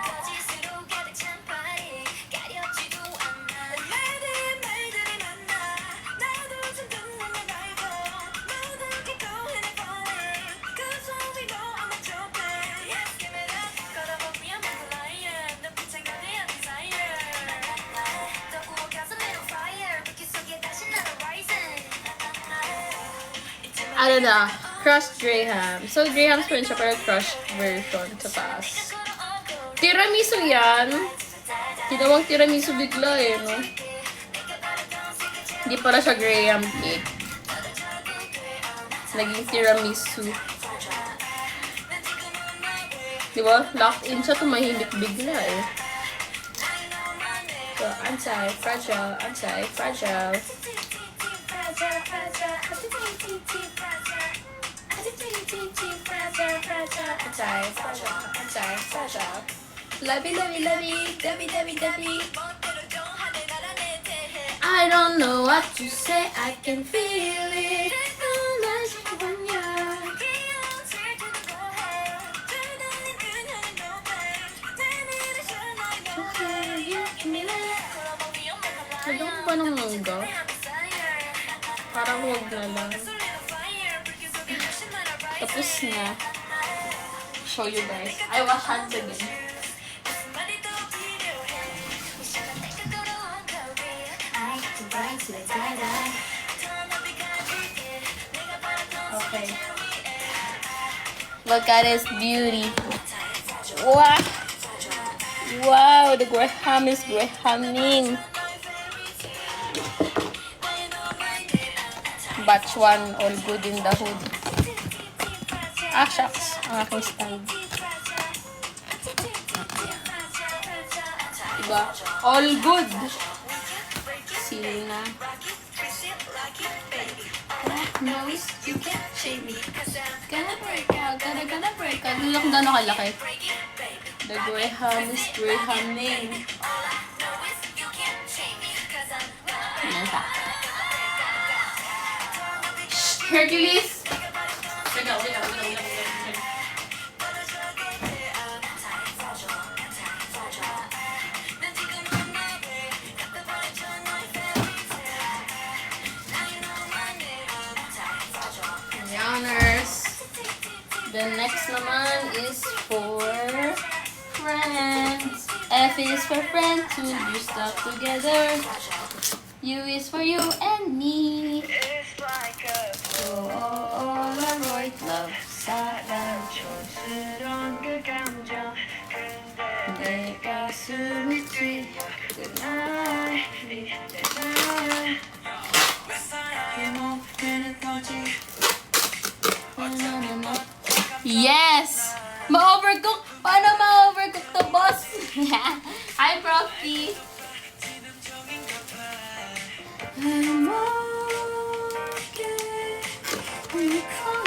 거짓으로 가득 찬 파리 가려지도 않아. 말들이 많아. 나도 좀 듣는 걸 알고 모두 keep going and falling. 'Cause all we know I'm a joker. Yes, give it up. 걸어보면 I'm a liar. 눈빛에 가득한 desire. 더 구워가서 little fire. 불길 속에 다시 나를 rising. Ano na? Crushed Graham. So, Graham's pa rin siya, pero crushed version sa taas. Tiramisu yan. Ginawang tiramisu bigla eh, no? Hindi pala siya Graham cake. Naging tiramisu. Diba? Lock in siya, tumahimik bigla eh. So, anti-fragile, anti-fragile. Anti-fragile. Lovey, lovey, lovey, dubby, dubby, dubby. I don't know what to say, I can feel it. Nagawin ba ng mangga? Parang huwag na lang. Tapos na. Show you guys. I wash hands again. Okay. Look at his beauty. Wow. Wow, the Graham is Grahaming. Batch 1, all good in the hood. Ah, shucks. Ang aking stand. Diba? All good. Sili na. Nose, you can't shame me. Gonna break out, gonna break out. Hindi kung gano'n kalaki. The Graham is Grahaming. Ayan siya. Hercules! Honors. The next naman is for friends. F is for friend, two you stuck together. U is for you and me. It's like Yes! Ma-overcook! Paano ma-overcook to, boss? Hi, Profi!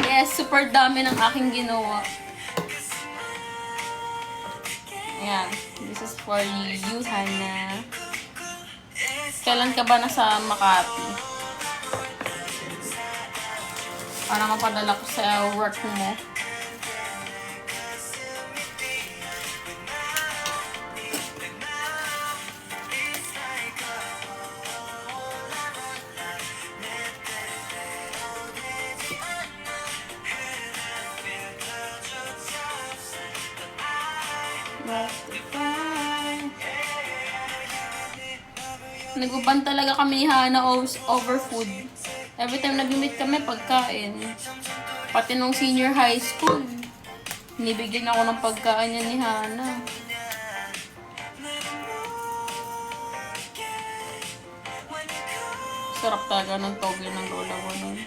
Yes, super dami ng aking ginawa. Ayan. This is for you, Hannah. Kailan ka ba nasa Makati? Para mapadala ko sa work mo. Naguban talaga kami ni Hana over food. Every time nag-meet kami, pagkain. Pati nung senior high school, nibigyan ako ng pagkain niya ni Hana. Sarap talaga ng toge ng lola ko nun.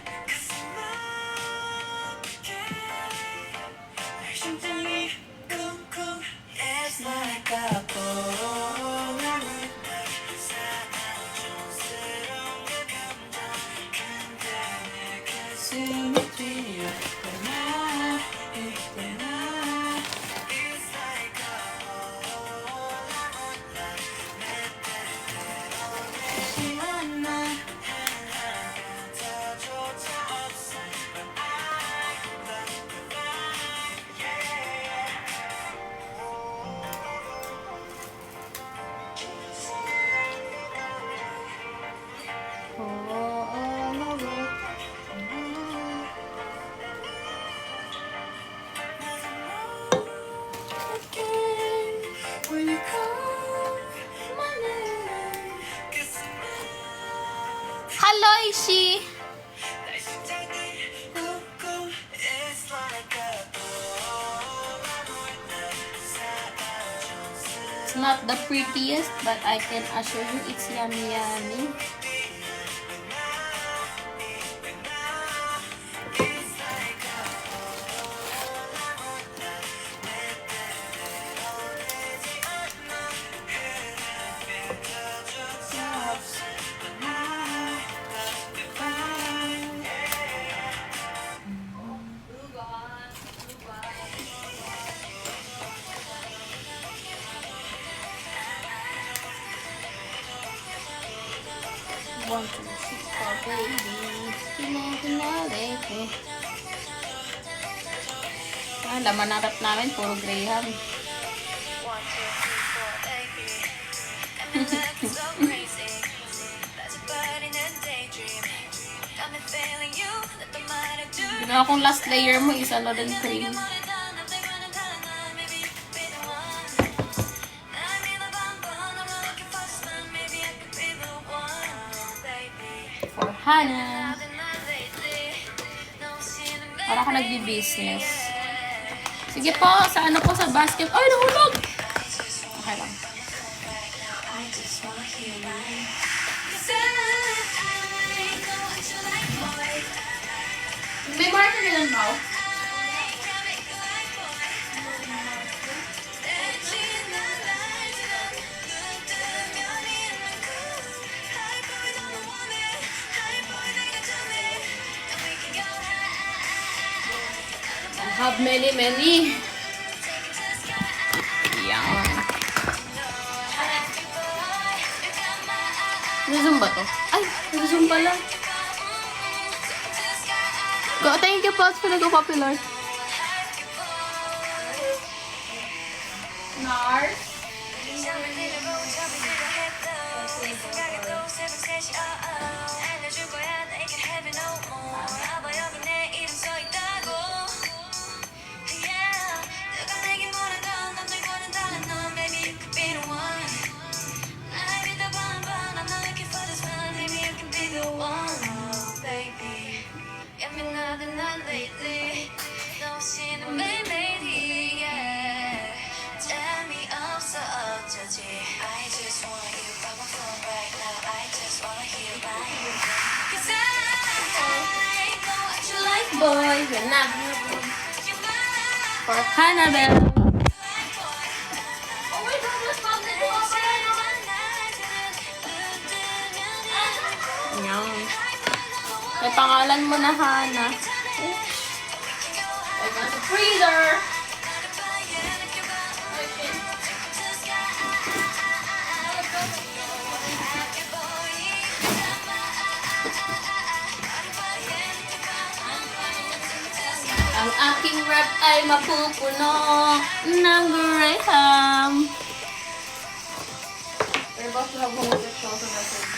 Hello, Ishi! It's not the prettiest, but I can assure you it's yummy yummy. One, two, three, four, baby. Ah, laman ng rap namin, puro Graham. Ginawa kong last layer mo is ano din cream. For Hannah. Para ako nagbi-business. Sige po, sa ano po sa basket. Ay, nahulog! Okay lang. May marker nilang ba? I have many. Yan. Nag-zoom ba to? Ay, nag-zoom pala. Go, thank you, Pots, for nag-popular. Nars? Boy, you're not. for Hannibal. Yan. May pangalan mo na, Hana. I got the freezer. Ang aking rep ay mapupuno ng Graham. We're about to have homosexuals on our side.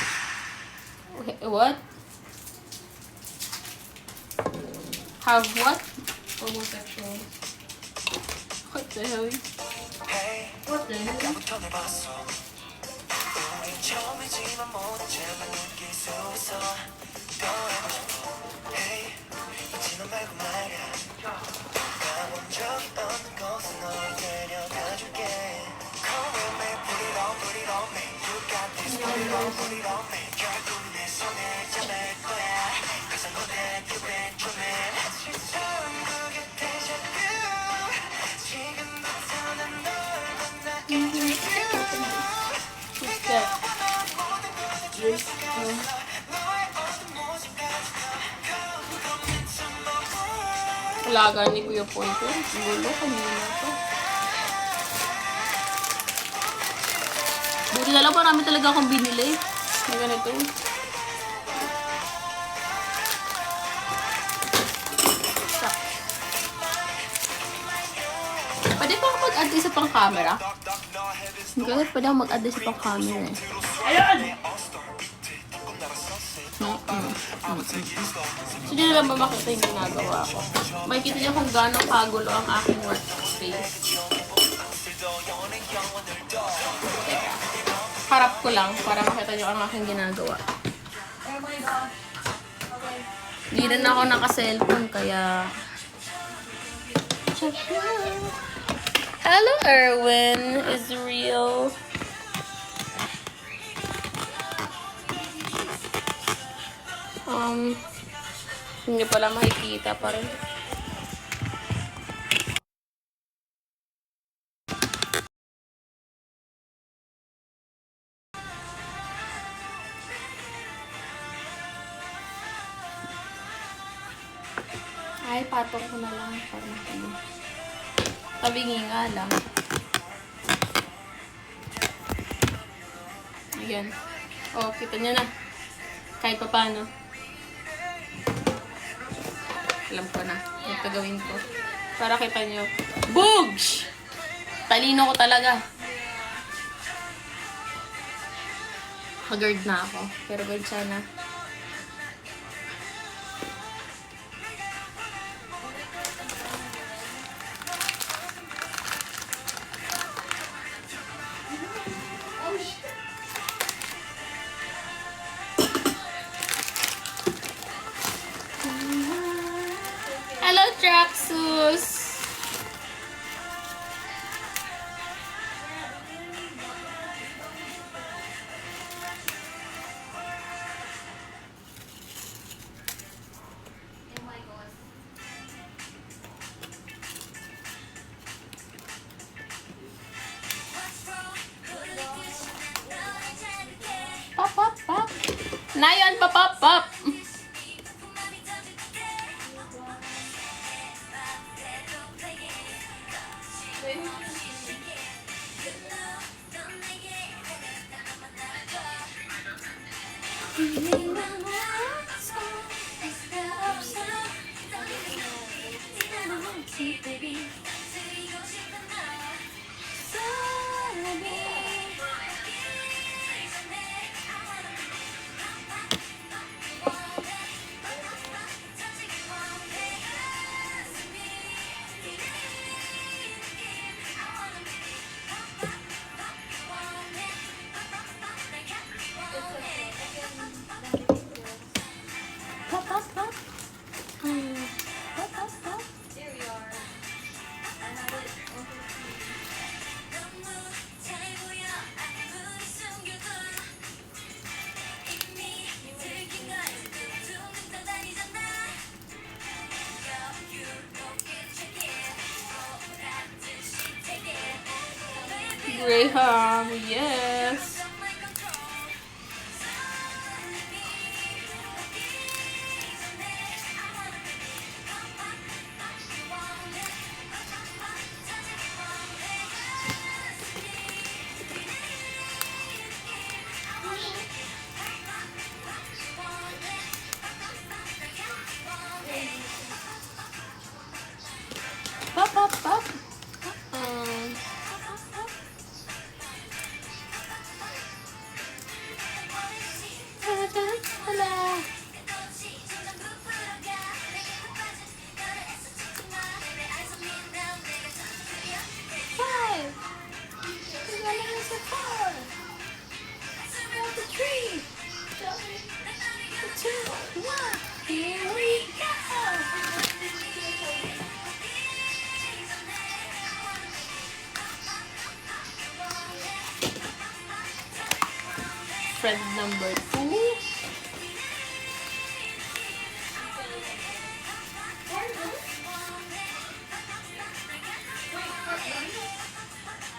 Okay, what? Have what? Homosexuals. What the hell? What the hell? What's that? Alaga ni Kuya Ponto. Gulo, kanina to. Buti na lang, marami talaga akong binili. Na ganito. Stop. Pwede pa ako mag-add isa pang camera? Guys, pwede ako mag-add isa pang camera eh. Ayan! So, dito lang ba makita yung ginagawa ko? Makikita niyo kung gaano kagulo ang aking workspace. Teka. Harap ko lang para makita niyo ang aking ginagawa. Oh my God. Okay. Hindi rin ako naka-cellphone, kaya... Hello, Erwin. Is real. Hindi pala makikita pa rin. Ay, patong ko na lang para makita. Tabingi nga lang. Ayan. Oh, kita niyo na. Kahit pa paano. Alam ko na. Yung gagawin ko. Para kita niyo. Boogs! Talino ko talaga. Haggard na ako. Pero good sana. Hello, Traxus! Pop, pop, pop! Nayon, pop, pop, pop! Graham. Yes. Pop, pop, pop. Hello. Five. We're gonna use a four. The three. The two. One. Here we go. Friend number 2.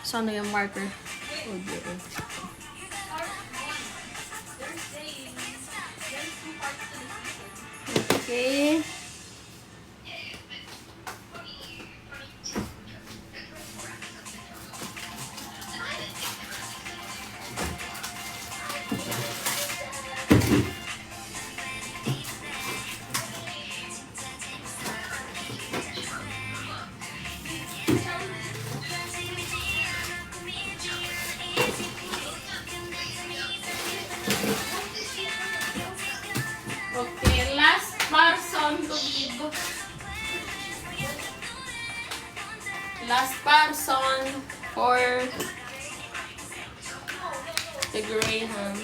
Sana yung marker? Oh, dear. Okay. Okay, last person to give. Last person for the Graham.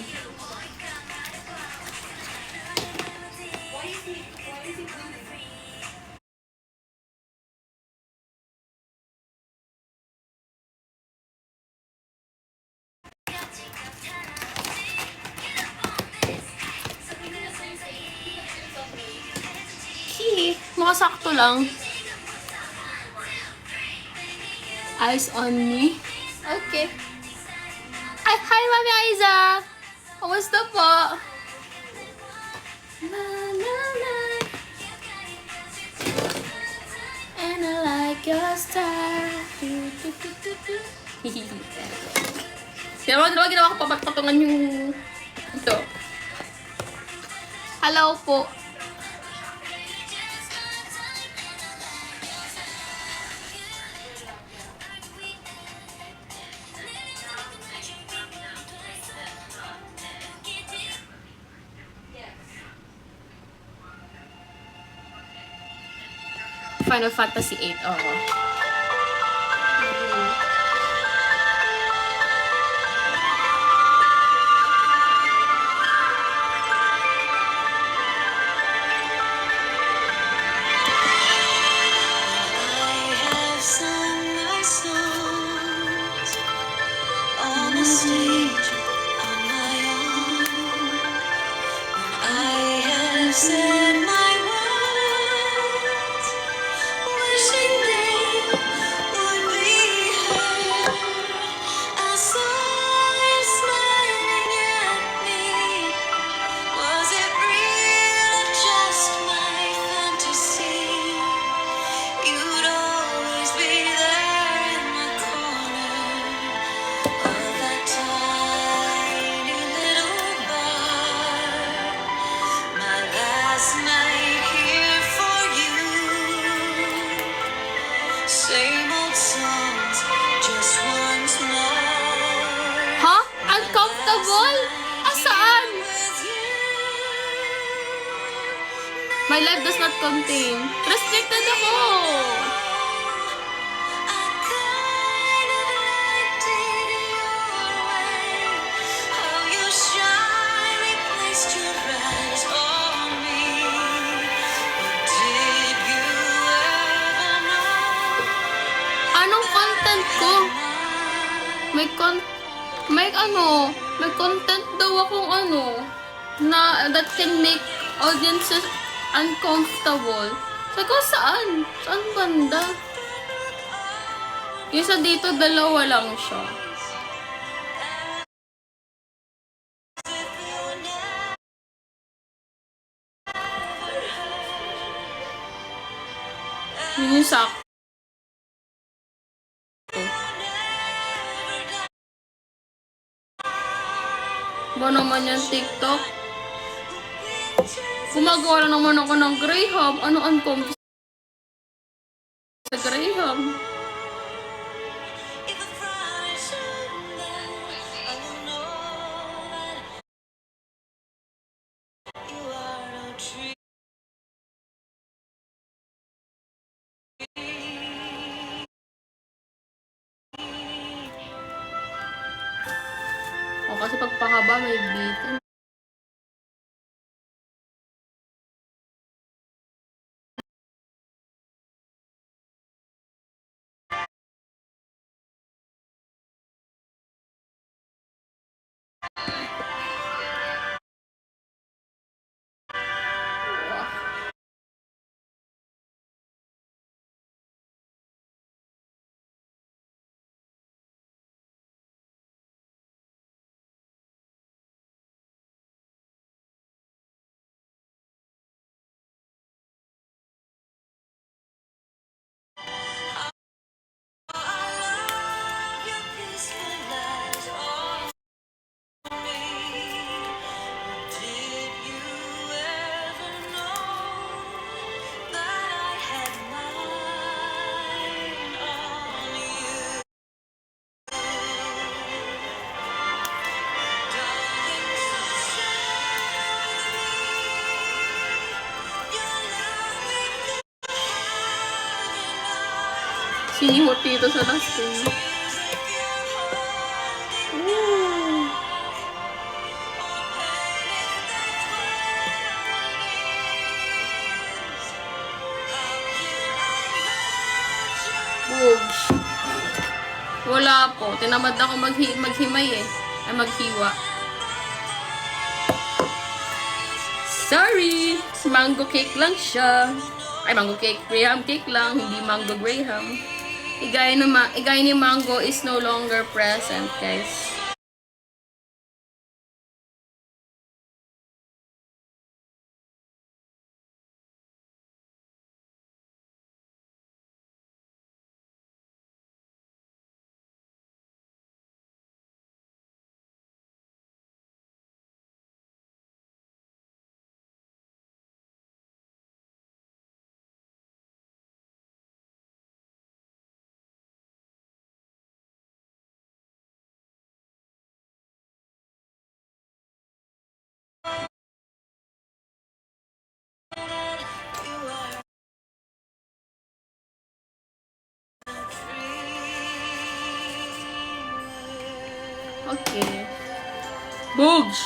Key, makasakto lang. Eyes on me. Okay. Ay, hi, Mami Aiza! Kamusta po? Na, na, na. And I like your style. Kaya mo ginawa ko patungan yung ito. Hello po. Final Fantasy 8, oo. Said my words, wishing they would be heard. I saw you smiling at me. Was it real or just my fantasy? You'd always be there in my corner of that tiny little bar. My last night here for you. Same old songs, just once more. Ha? Uncomfortable? Asaan? With you. My life does not contain. Restricted ako! I kind of liked it your way. How you shyly placed your eyes on me. But did you ever know? Anong content ko? May content daw akong na that can make audiences uncomfortable. Sabi ko, saan? Saan banda? Yung sa dito, dalawa lang siya. Yun yung sakto. Ba naman yung TikTok? Gumagawa lang naman ako ng Graham. Ano ang confused sa Graham? If I find someday, I will know that you are no tree. O kasi pagpahaba may bitin. I love your peaceful lies on me. Did you ever know that I had mine on you? Darling, so share with me your love we could have enough. Sinihot dito sa last screen. Dreams if you're holding Ooh. Boobs. Wala po. Tinamad ako maghimay eh. Ay, maghiwa. Sorry! Mango cake lang siya. Ay, mango cake. Graham cake lang. Hindi mango Graham. Igay ni mango is no longer present, guys. Okay. Boobs!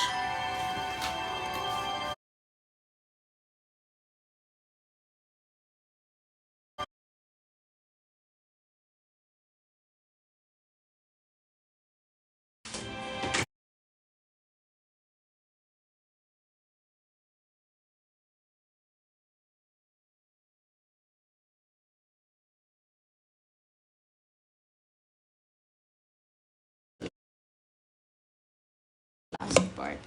Last part.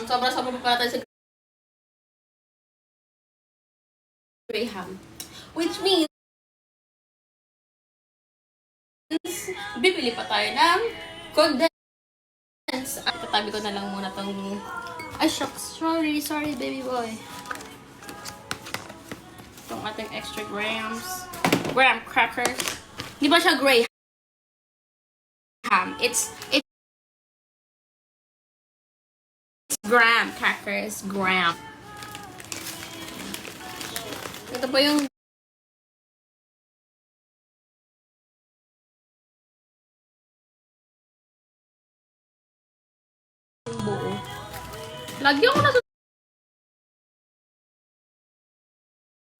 Sobra-sobra pa pala tayo sa Graham. Which means, bibili pa tayo ng condensed. Tatabi ko na lang muna tong... Ay, shucks. Sorry, baby boy. Itong ating extra grams. Graham crackers. Di ba siya Graham? It's graham crackers. Graham. Ito po yung buo. Lagyan ko na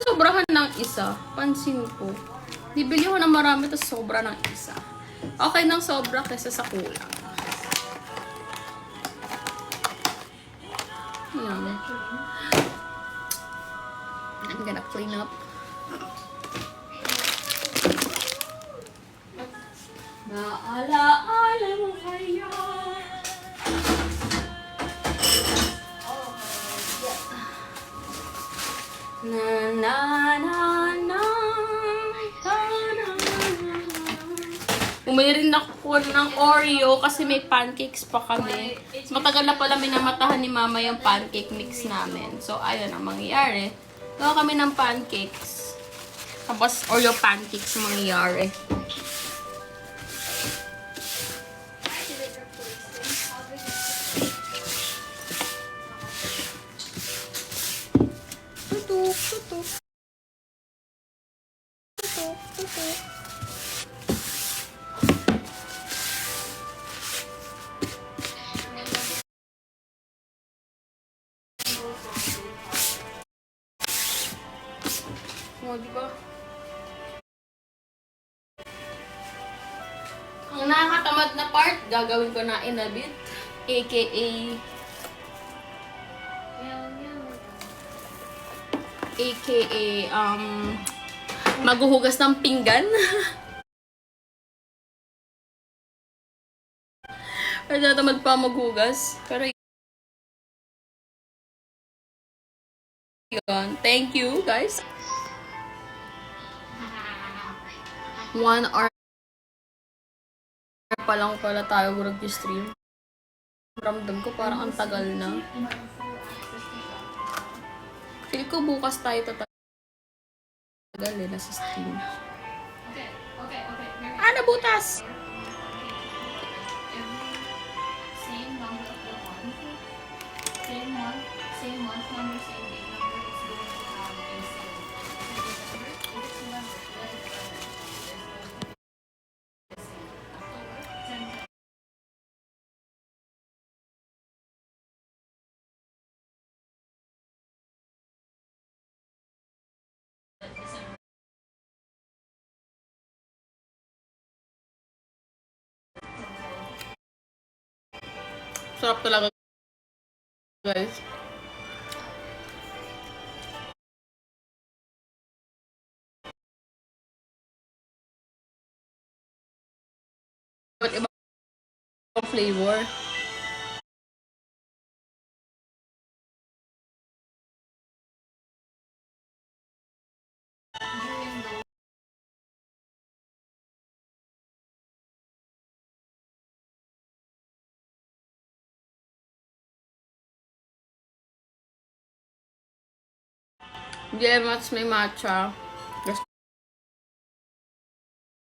sobrahan ng isa. Pansin ko. Bibili ko na marami tapos sobra ng isa. Okay nang sobra kaysa sa kulang. Yan. I'm gonna clean up. Naalaala mo kaya? Na na na na Bumili rin ako ng Oreo kasi may pancakes pa kami. Matagal na pala minamatahan ni Mama yung pancake mix namin. So, ayun ang mangyayari. Gawa kami ng pancakes. Tapos, Oreo pancakes mangyayari. Tutuk, tutuk. Tutuk, tutuk. O, diba? Ang nakakatamad na part, gagawin ko na in a bit. AKA, maghuhugas ng pinggan. Pero natamad pa maghugas. Pero yun. Thank you, guys. 1 hour pa lang pala tayo mag-stream. Ramdam ko parang ang tagal na. Feel ko bukas tayo tatagal nasa stream. Okay. Ano butas? Same number of the month. Same month number, same date number. It's going to have a same December. If it's November, then it's October. Sarap talaga, guys. Iba't ibang flavor. Yeah, match may matcha. Just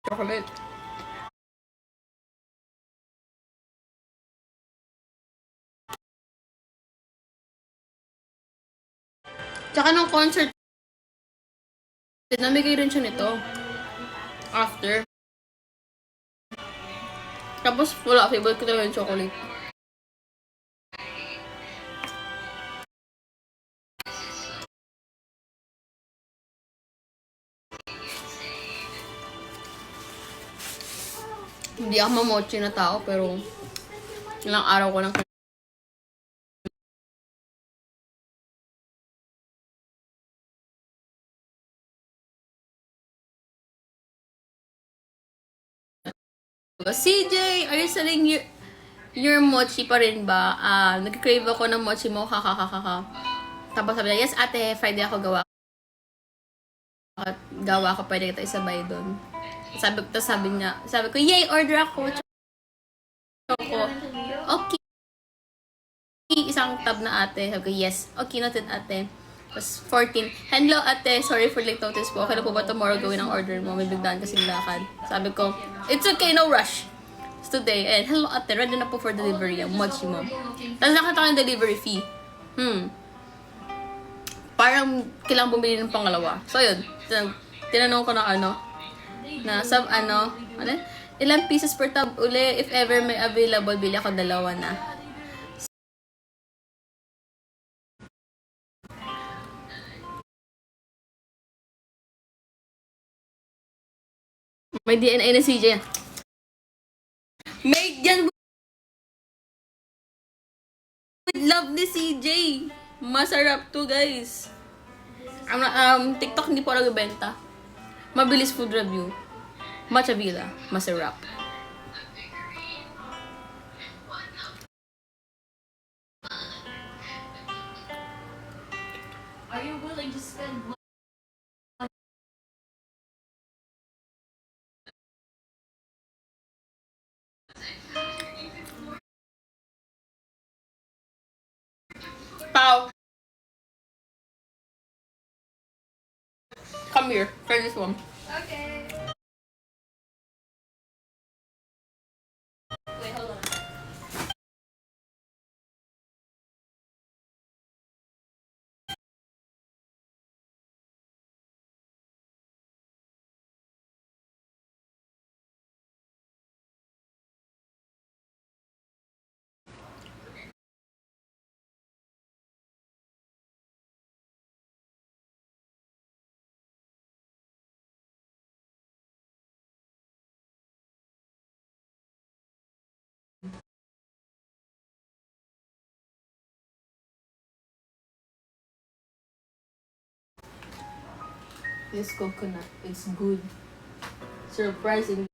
chocolate. Tsaka nung concert, namigay rin siya nito. After. Tapos, wala. Favorite ko talaga yung chocolate. Hindi ako mamochi na tao, pero ilang araw ko lang CJ, are you selling your Your mochi pa rin ba? Nag-crave ako ng mochi mo, kakakakaka. Tapos sabi niya, yes ate, Friday ako gawa. Gawa ko, pwede kita isabay doon. Sabi ko, yay, order ako. Choco. Okay. Isang tab na ate. Sabi ko, yes. Okay, noted ate. Tapos 14. Hello ate, sorry for late notice po. Okay na po ba tomorrow gawin ang order mo? May biglaan kasing lakad. Sabi ko, it's okay, no rush. It's today. And hello ate, ready na po for delivery. Ang mochi mo. Tapos nakita ko yung delivery fee. Parang kailangan bumili ng pangalawa. So, yun. Tinanong ko na ilang pieces per tab uli. If ever may available, bili ako 2 na. May DNA na CJ. Made yan with love ni CJ. Masarap to, guys. TikTok hindi po nagbebenta. Mabilis food review. Matcha Villa. Masarap. Are you willing to spend Pao. Come here. Try this one. Okay. Wait, hold on. This coconut is good. Surprising.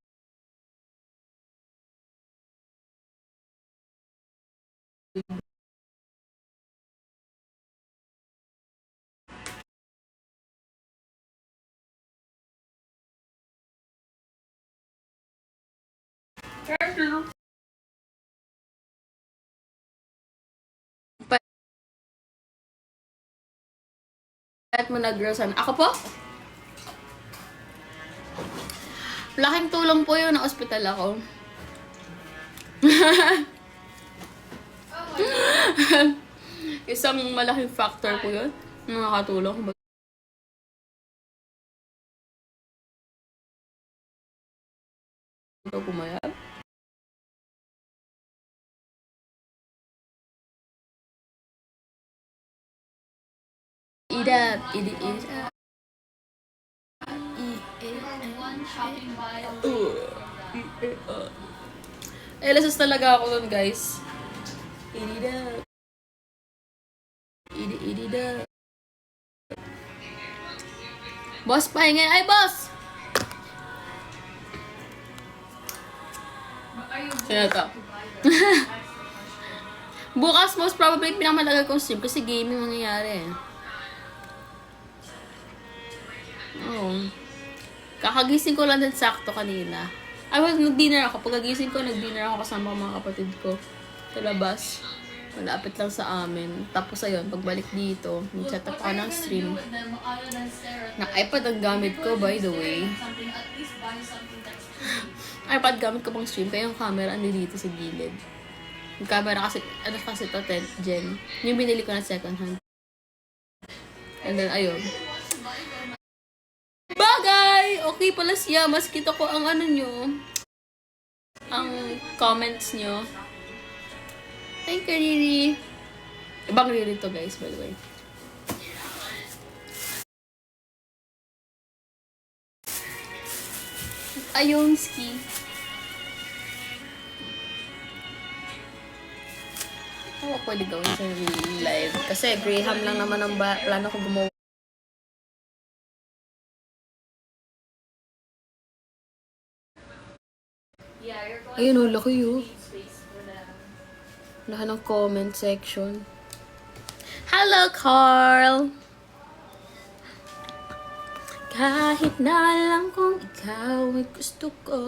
At mo nag-grosan. Ako po? Laking tulong po yun na ospital ako. Isang malaking factor po yun. Nakakatulong. Ito pumayag. Idap. One shopping buy. LSS talaga ako nun, guys. Ididap. Ididap. Boss, pahinga. Ay, boss! Sino to? Bukas, most probably, pinakamalagal kong stream kasi gaming mangyayari. Oo. Kakagising ko lang din sakto kanina. Nag-dinner ako. Pagkagising ko, nag-dinner ako kasama mga kapatid ko sa labas. Malapit lang sa amin. Tapos ayun, pagbalik dito, nag-set up ako ng stream. Na iPad ang gamit ko, by the way. iPad gamit ko pang stream, kaya yung camera andi dito sa gilid. Yung camera kasi, kasi to, 10 gen. Yung binili ko na second hand. And then, ayun. Bagay! Okay pala siya. Mas kita ko ang nyo. Ang comments nyo. Thank you, Riri. Ibang Riri to, guys, by the way. Ayun, ski. Ako pwede gawin sa live. Kasi Graham lang naman ang plano ko gumawa. Yeah, you're going Ayun, to laki yun. need space for the Lahat ng comment section. Hello, Carl! Kahit na alam kong ikaw ay gusto ko,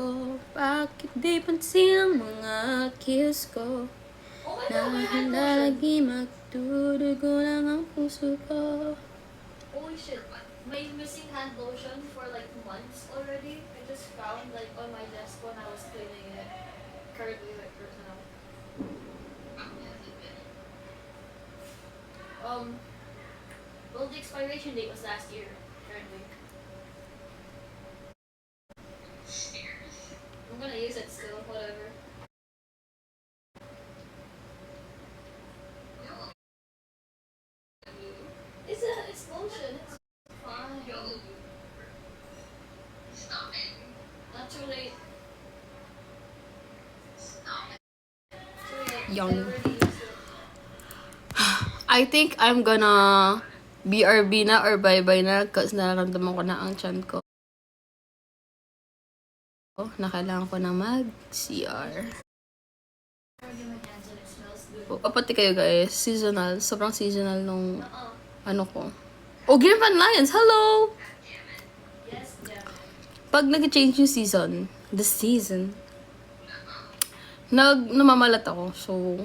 bakit di pansin ang mga kiss ko? Dahil lagi magdudugo lang ang puso ko. Holy shit. My missing hand lotion for like months already. I just found like on my desk when I was cleaning it. Currently like personal. Well, the expiration date was last year. Currently. I'm gonna use it still. Whatever. It's lotion. It's fine. Not too late. Too late. Young. I already used it. I think I'm gonna BRB na or bye-bye na kasi nararamdaman ko na ang tiyan ko. Na kailangan ko na mag-CR. Already my hands and it smells good. Pati kayo guys, seasonal. Sobrang seasonal nung Uh-uh. ano ko. Oh, Game Van Lions! Hello! Yes, yeah. Pag nag-change yung season, the season, namamalat ako. So,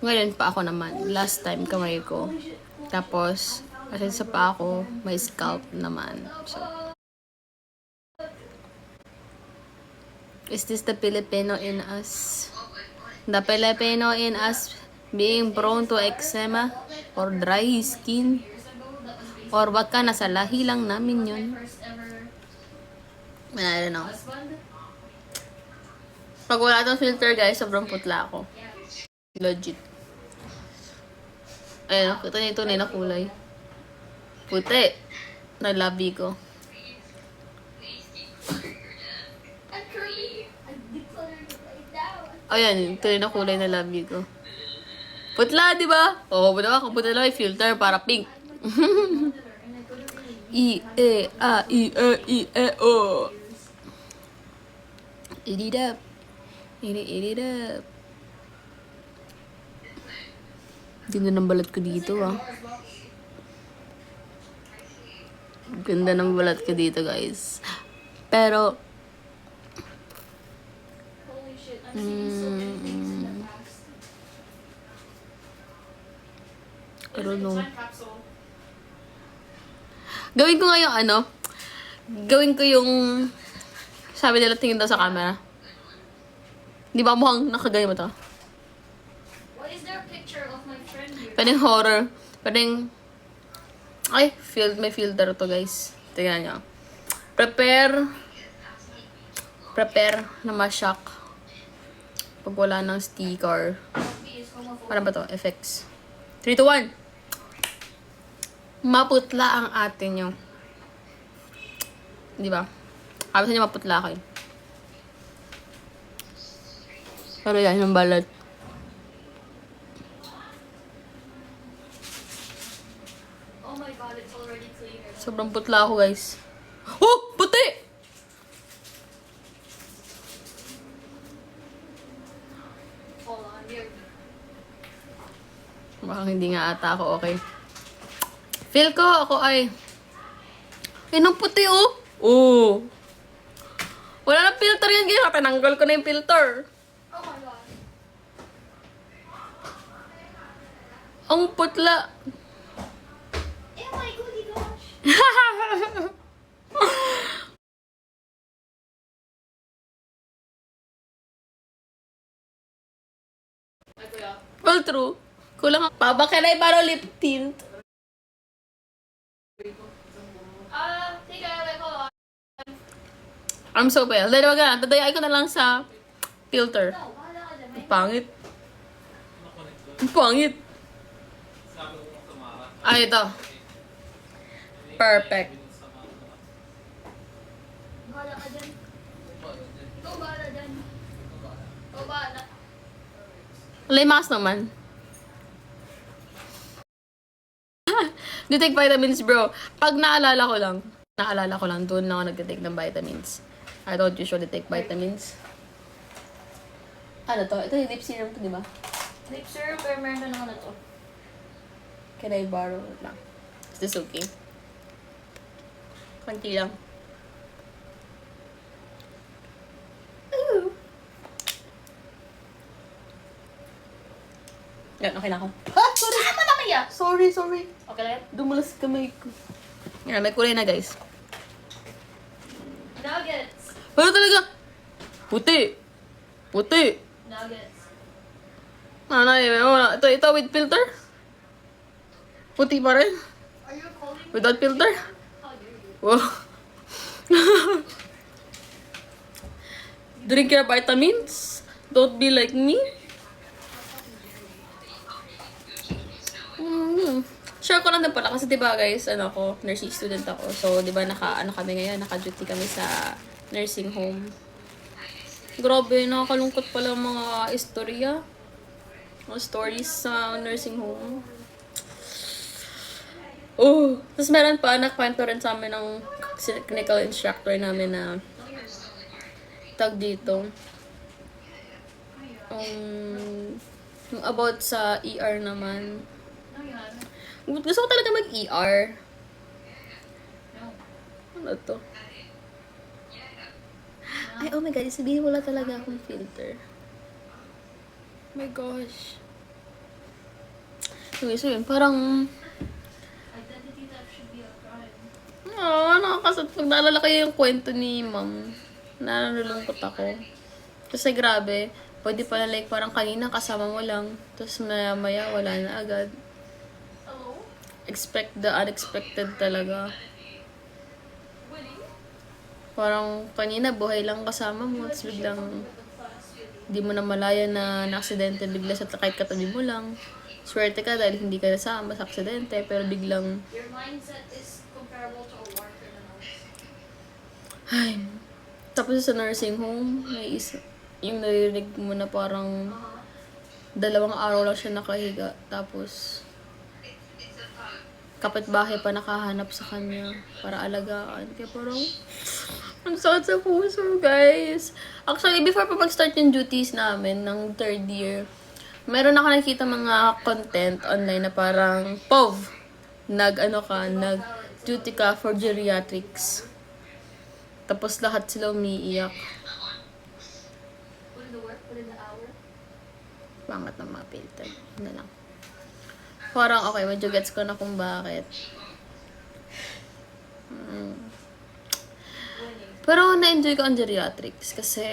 ngayon pa ako naman. Last time, kamay ko. Tapos, kasi sa pa ako, may scalp naman. So, is this the Filipino in us? The Filipino in us being prone to eczema or dry skin? Years ago, that was basically Or wag ka, nasa lahi lang namin yun. my first ever I don't know. husband. Pag wala tong filter guys, sobrang putla ako. Yeah. Legit. Ayun, kita niyo ito na kulay. Puti. Nalabi ko. And curly. I declared it right now. Ayan, ito na kulay na labi ko. Putla, di ba? Oo, diba? Kung putla lang may filter para pink. And I couldn't really I-E-A-I-E-A-O. Eat it up. Eat it up. Ganda ng balat ko dito, ah. Ganda ng balat ko dito, guys. Pero, holy shit. I'm seeing so many things in the past. I don't know. Time capsule. Gawin ko nga yung ano, gawin ko yung, sabi nila tingin daw sa camera. Di ba mukhang nakaganyan mo to? Why is there a picture of my friend here? Pwedeng horror. Pwedeng, ay, may filter to guys. Tingnan nyo. Prepare na ma-shock. Pag wala ng sticker. Coffee is homophobic. Ano ba to? FX. 3, 2, 1. Maputla ang atin nyo. Di ba? Sabi sa inyo maputla kayo. Pero yan, yung balat. Oh my god, it's already clear. Sobrang putla ako, guys. Oh! Puti! Hold on, here. Baka hindi nga ata ako okay. Feel ko ako ay... Anong puti, oh! Oh! Wala na filter yan, guys. Tinanggal ko na yung filter. Oh my god. Ang putla. Oh my goody gosh. Ay, kuya. Well, true. Kulang ako. Pabakiray baro lip tint. Take a hold on. I'm so pale. Dalawa ka na. Tadayaan ko na lang sa filter. No, wala ka dyan. Ang pangit. Ang pangit. Ay, ito. Perfect. Wala ka dyan. Ikaw bahala dyan. Ikaw bahala. Limax naman. Do take vitamins, bro. Pag naalala ko lang, doon lang ako nag-take ng vitamins. I don't usually take vitamins. Ano to? Ito yung lip serum to, di ba? Lip syrup, pero meron na naman ito. Can I borrow it lang? Is this okay? Konti lang. Ooh. Yan, okay na ako. Ah, sorry! Ano na kaya? Sorry. Okay lang? Dumulas kamay ko. Yan, may kulay na guys. Nuggets. Ano talaga? Puti. Nuggets. Ano yun? Ito with filter? Puti pa rin? Are you calling me? Without filter? How dare you? Wow. Drink your vitamins. Don't be like me. Share ko lang din pala kasi 'di ba guys, nursing student ako. So 'di ba kami ngayon, naka-duty kami sa nursing home. Grabe, nakakalungkot pala ang mga istorya. Mga stories sa nursing home. Oh, tapos meron pa, nagkwento rin sa amin ng clinical instructor namin na tag dito. Yung about sa ER naman. No, you haven't. Gusto ko talaga mag-ER. No. Ano to? Ay, oh my God, isabihin wala talaga akong filter. Oh my gosh. Okay, so yun, parang... Identity theft should be a crime. Nakakasad. Pag naalala ko yung kwento ni ma'am, nalulungkot ako. Kasi grabe, pwede pala like parang kanina kasama mo lang, tapos maya wala na agad. Hello? Expect the unexpected talaga. Winnie? Parang kanina buhay lang kasama mo, tapos biglang di mo na malaya na na-aksidente bigla sa kahit katabi mo lang. Swerte ka dahil hindi ka nasama sa aksidente, pero biglang, Your mindset is comparable to a war criminal's. ay, tapos sa nursing home, may isa, yung naririnig mo na parang 2 araw lang siya nakahiga, tapos kapitbahay pa nakahanap sa kanya para alagaan. Kaya parang, ang sakit sa puso, guys. Actually, before pa mag-start yung duties namin ng 3rd year, meron ako nakikita mga content online na parang, POV, nag-duty ka for geriatrics. Tapos lahat sila umiiyak. Put in the work, put in the hour. Pangat ng mga filter. Yun na lang. Parang, okay, medyo gets ko na kung bakit. Pero na-enjoy ko ang geriatrics kasi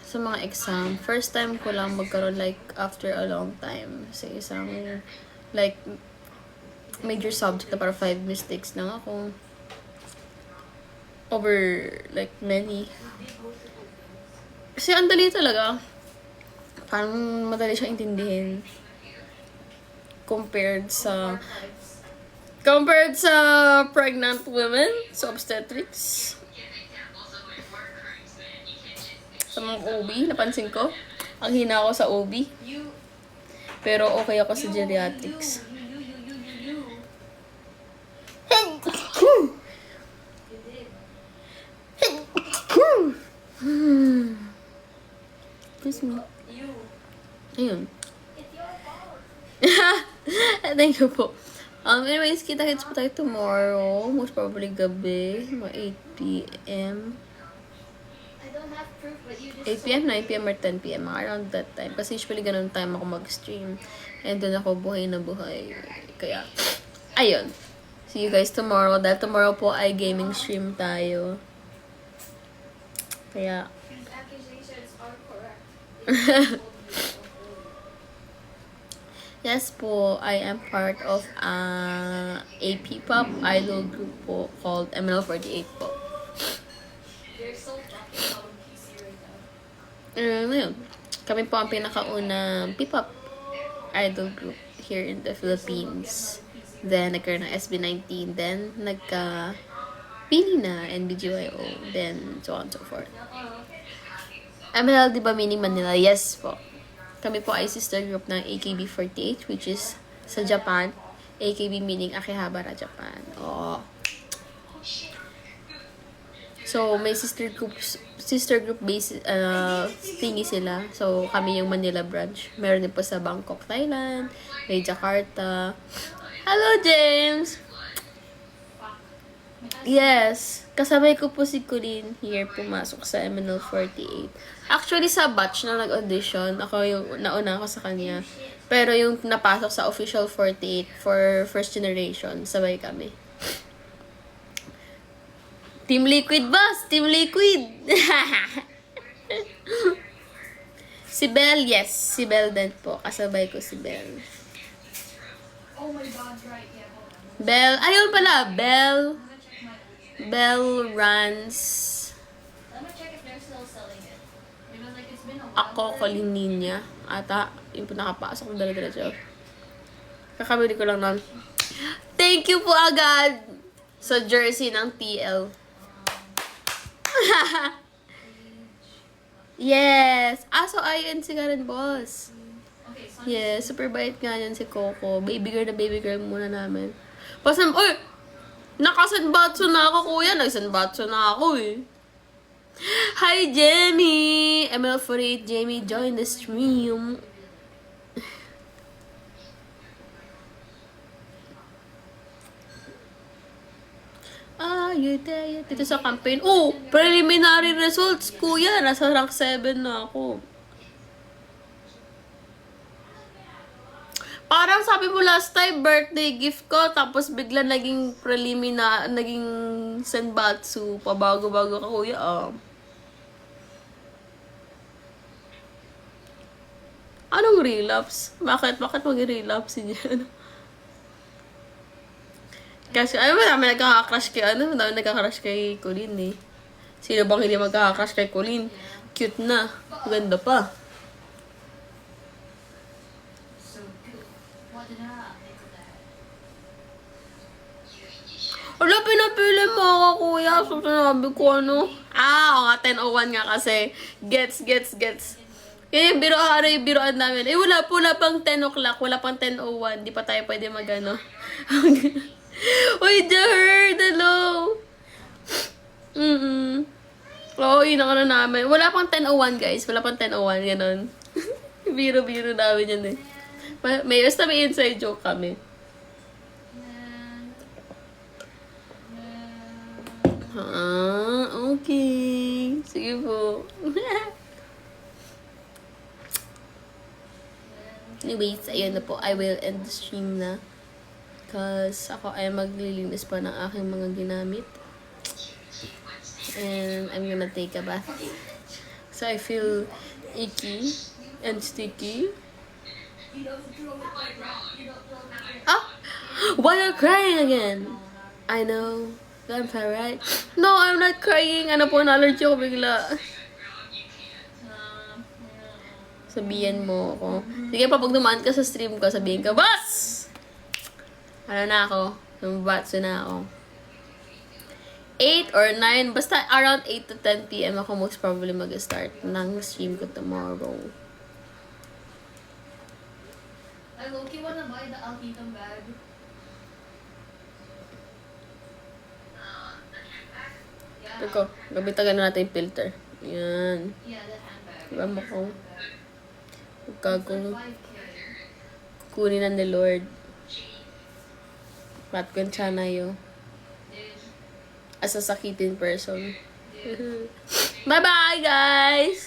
sa mga exam, first time ko lang magkaroon like after a long time sa isang like major subject na para 5 mistakes lang ako. Over like many. Kasi ang dali talaga. Parang madali siya intindihin. Compared sa pregnant women sa obstetrics. Sa mga OB, napansin ko. Ang hina ako sa OB. You. Pero okay ako sa geriatrics. You did. Excuse me. You. Ayun. It's your fault. Thank you po. Anyways, kita-kits po tayo tomorrow. Most probably gabi. Mga 8 p.m. I don't have proof, but you 8 just p.m., 9 p.m. or 10 p.m. Mga around that time. Kasi usually ganun time ako mag-stream. And doon ako buhay na buhay. Kaya, ayun. See you guys tomorrow. Dahil tomorrow po ay gaming stream tayo. Kaya, These accusations are correct. yes po, I am part of a P-pop idol group po called ML48 po. You're so fucking on PC right now. Ngayon, kami po ang pinakaunang P-pop idol group here in the Philippines. Then, nagkaroon ng SB19. Then, nagka-Pili na and BGYO. Then, so on and so forth. ML, di ba meaning Manila? Yes po. Kami po ay sister group ng AKB48, which is sa Japan. AKB meaning Akihabara, Japan. Oh. So, may sister group base thingy sila. So, kami yung Manila branch. Meron din po sa Bangkok, Thailand. May Jakarta. Hello, James! Yes. Kasabay ko po si Colleen here pumasok sa MNL48. Actually, sa batch na nag-audition, ako yung nauna ako sa kanya. Pero yung napasok sa official 48 for first generation, sabay kami. Team Liquid, boss! Team Liquid! Si Belle, yes. Si Belle din po. Kasabay ko si Belle. Oh my god, right, yeah, hold on. Belle, ayun pala, Belle. I'm gonna check my... Belle runs. I'm gonna check if they're still selling it. Because like it's been a while. Ako, Colleen Ninya. Ata, yung po nakapasok ng dala-diretso. Kakabili ko lang nun. Thank you po agad sa jersey ng TL. Yes! So ayun si Karen Boss. Okay, so Yes, super bait nga yan si Coco. Baby girl muna namin. Pasam, oy! Nakasanbatso na ako, kuya. Nagsanbatso na ako, eh. Hi, Jamie! ML48 Jamie, join the stream. You there? Dito sa campaign. Oh, preliminary results, kuya. Nasa rank 7 na ako. Parang sabi mo last time, birthday gift ko, tapos bigla naging naging senbatsu. Pabago-bago ka, kuya. Anong relapse? Bakit mag-relapse niya? Kasi, madami nagkaka-crush kay Colleen, eh. Sino bang hindi magkaka-crush kay Colleen? Cute na. Ganda pa. so good. What did I think of that? Wala, pinapili mo ako, kuya. So, sinabi ko, ano? Oo nga, 10:01 nga kasi. Gets. Kaya yung biroan namin. Wala pang 10 o'clock. Wala pang 10:01. Di pa tayo pwede magano. Uy, Jaherd! Hello! Oo, yun ang namin. Wala pang 10:01, guys. Wala pang 10:01, ganun. Biro-biro namin yun, eh. May inside joke kami. Okay. Sige po. Anyways, ayun na po. I will end the stream na. Because ako ay maglilinis pa ng aking mga ginamit. And I'm gonna take a bath. So I feel icky and sticky. Why are you crying again? I know. I'm fine, right? No, I'm not crying. Ano po, na-allergy ako bigla. Sabihan mo ako. Sige pa, pag dumaan ka sa stream ko, sabihin ka, boss! Ano na ako? Numbatso na ako. 8 or 9, basta around 8 to 10 p.m. ako most probably mag-start ng stream ko tomorrow. I low-key wanna buy the Altitum bag. Yeah. Teko, gamitan natin yung filter. Yan. Yeah, that handbag. Diba mo ko? It's Huwag like 5K. kunin ng the Lord. Pat ko na yun. Dude. As a sakitin person. Bye-bye, guys!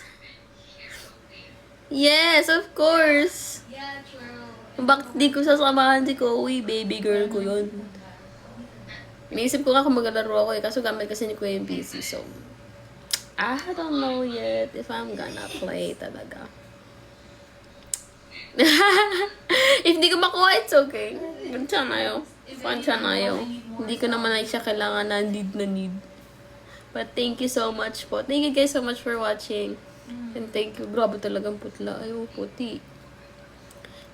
Yes, of course! Yeah, true. Bakit di ko sasamahan si Chloe? Baby girl ko yun. Iniisip ko nga kung maglalaro ako, eh. Kaso gamit kasi ni Kuya yung PC. So, I don't know yet if I'm gonna play talaga. If di ko makuha, it's okay. Gantiyan na yun. Gantiyan na yun. Hindi ko naman ay siya kailangan na need. But thank you so much po. Thank you guys so much for watching. And thank you. Grabe talagang putla. Ay, puti.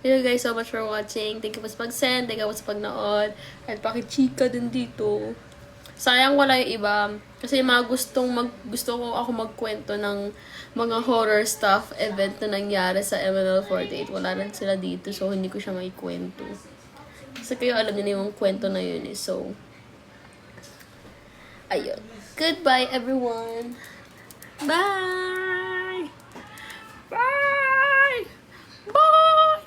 Thank you guys so much for watching. Thank you po sa pag-send. Thank you po sa pag-nood. At pakichika din dito. Sayang wala yung iba. Kasi yung mga gusto ko ako magkwento ng mga horror stuff event na nangyari sa MNL48. Wala rin sila dito. So, hindi ko siya maikwento. Kasi kayo alam niyo na yung kwento na yun, eh. So, ayun. Goodbye, everyone. Bye! Bye! Bye!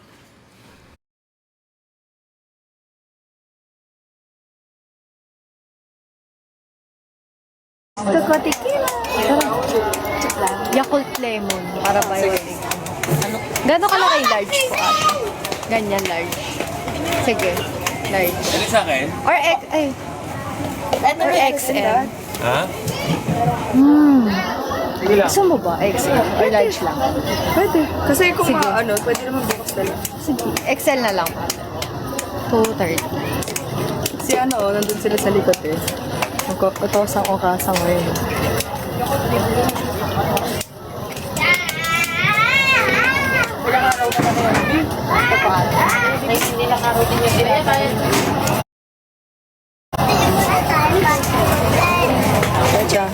Yakult Lemon para biotic. Gano'n kalaki large po ate? Ganyan large. Sige, large. Ano sa akin? Or XL. Ha? Gusto mo ba? XL or large lang? Pwede. Kasi kung Sige. pwede naman bukas na lang. Sige, XL na lang. 230. Si nandun sila sa likod eh. Ito sa okasa ngayon.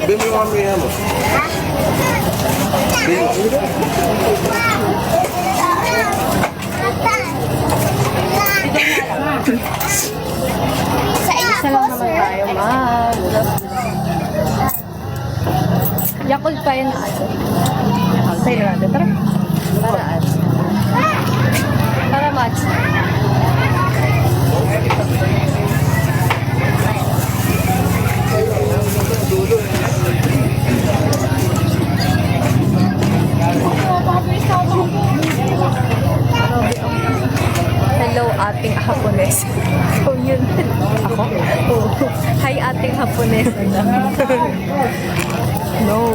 Sabi mo yung mamaya mo. Isa lang naman tayo, ma'am. Yakult pa yan. Sa'yo na natin. Tara. Paraan. Para match. Hello, ating Hapones. Oh, yun. Ako? Oh. Hi, ating Hapones. No.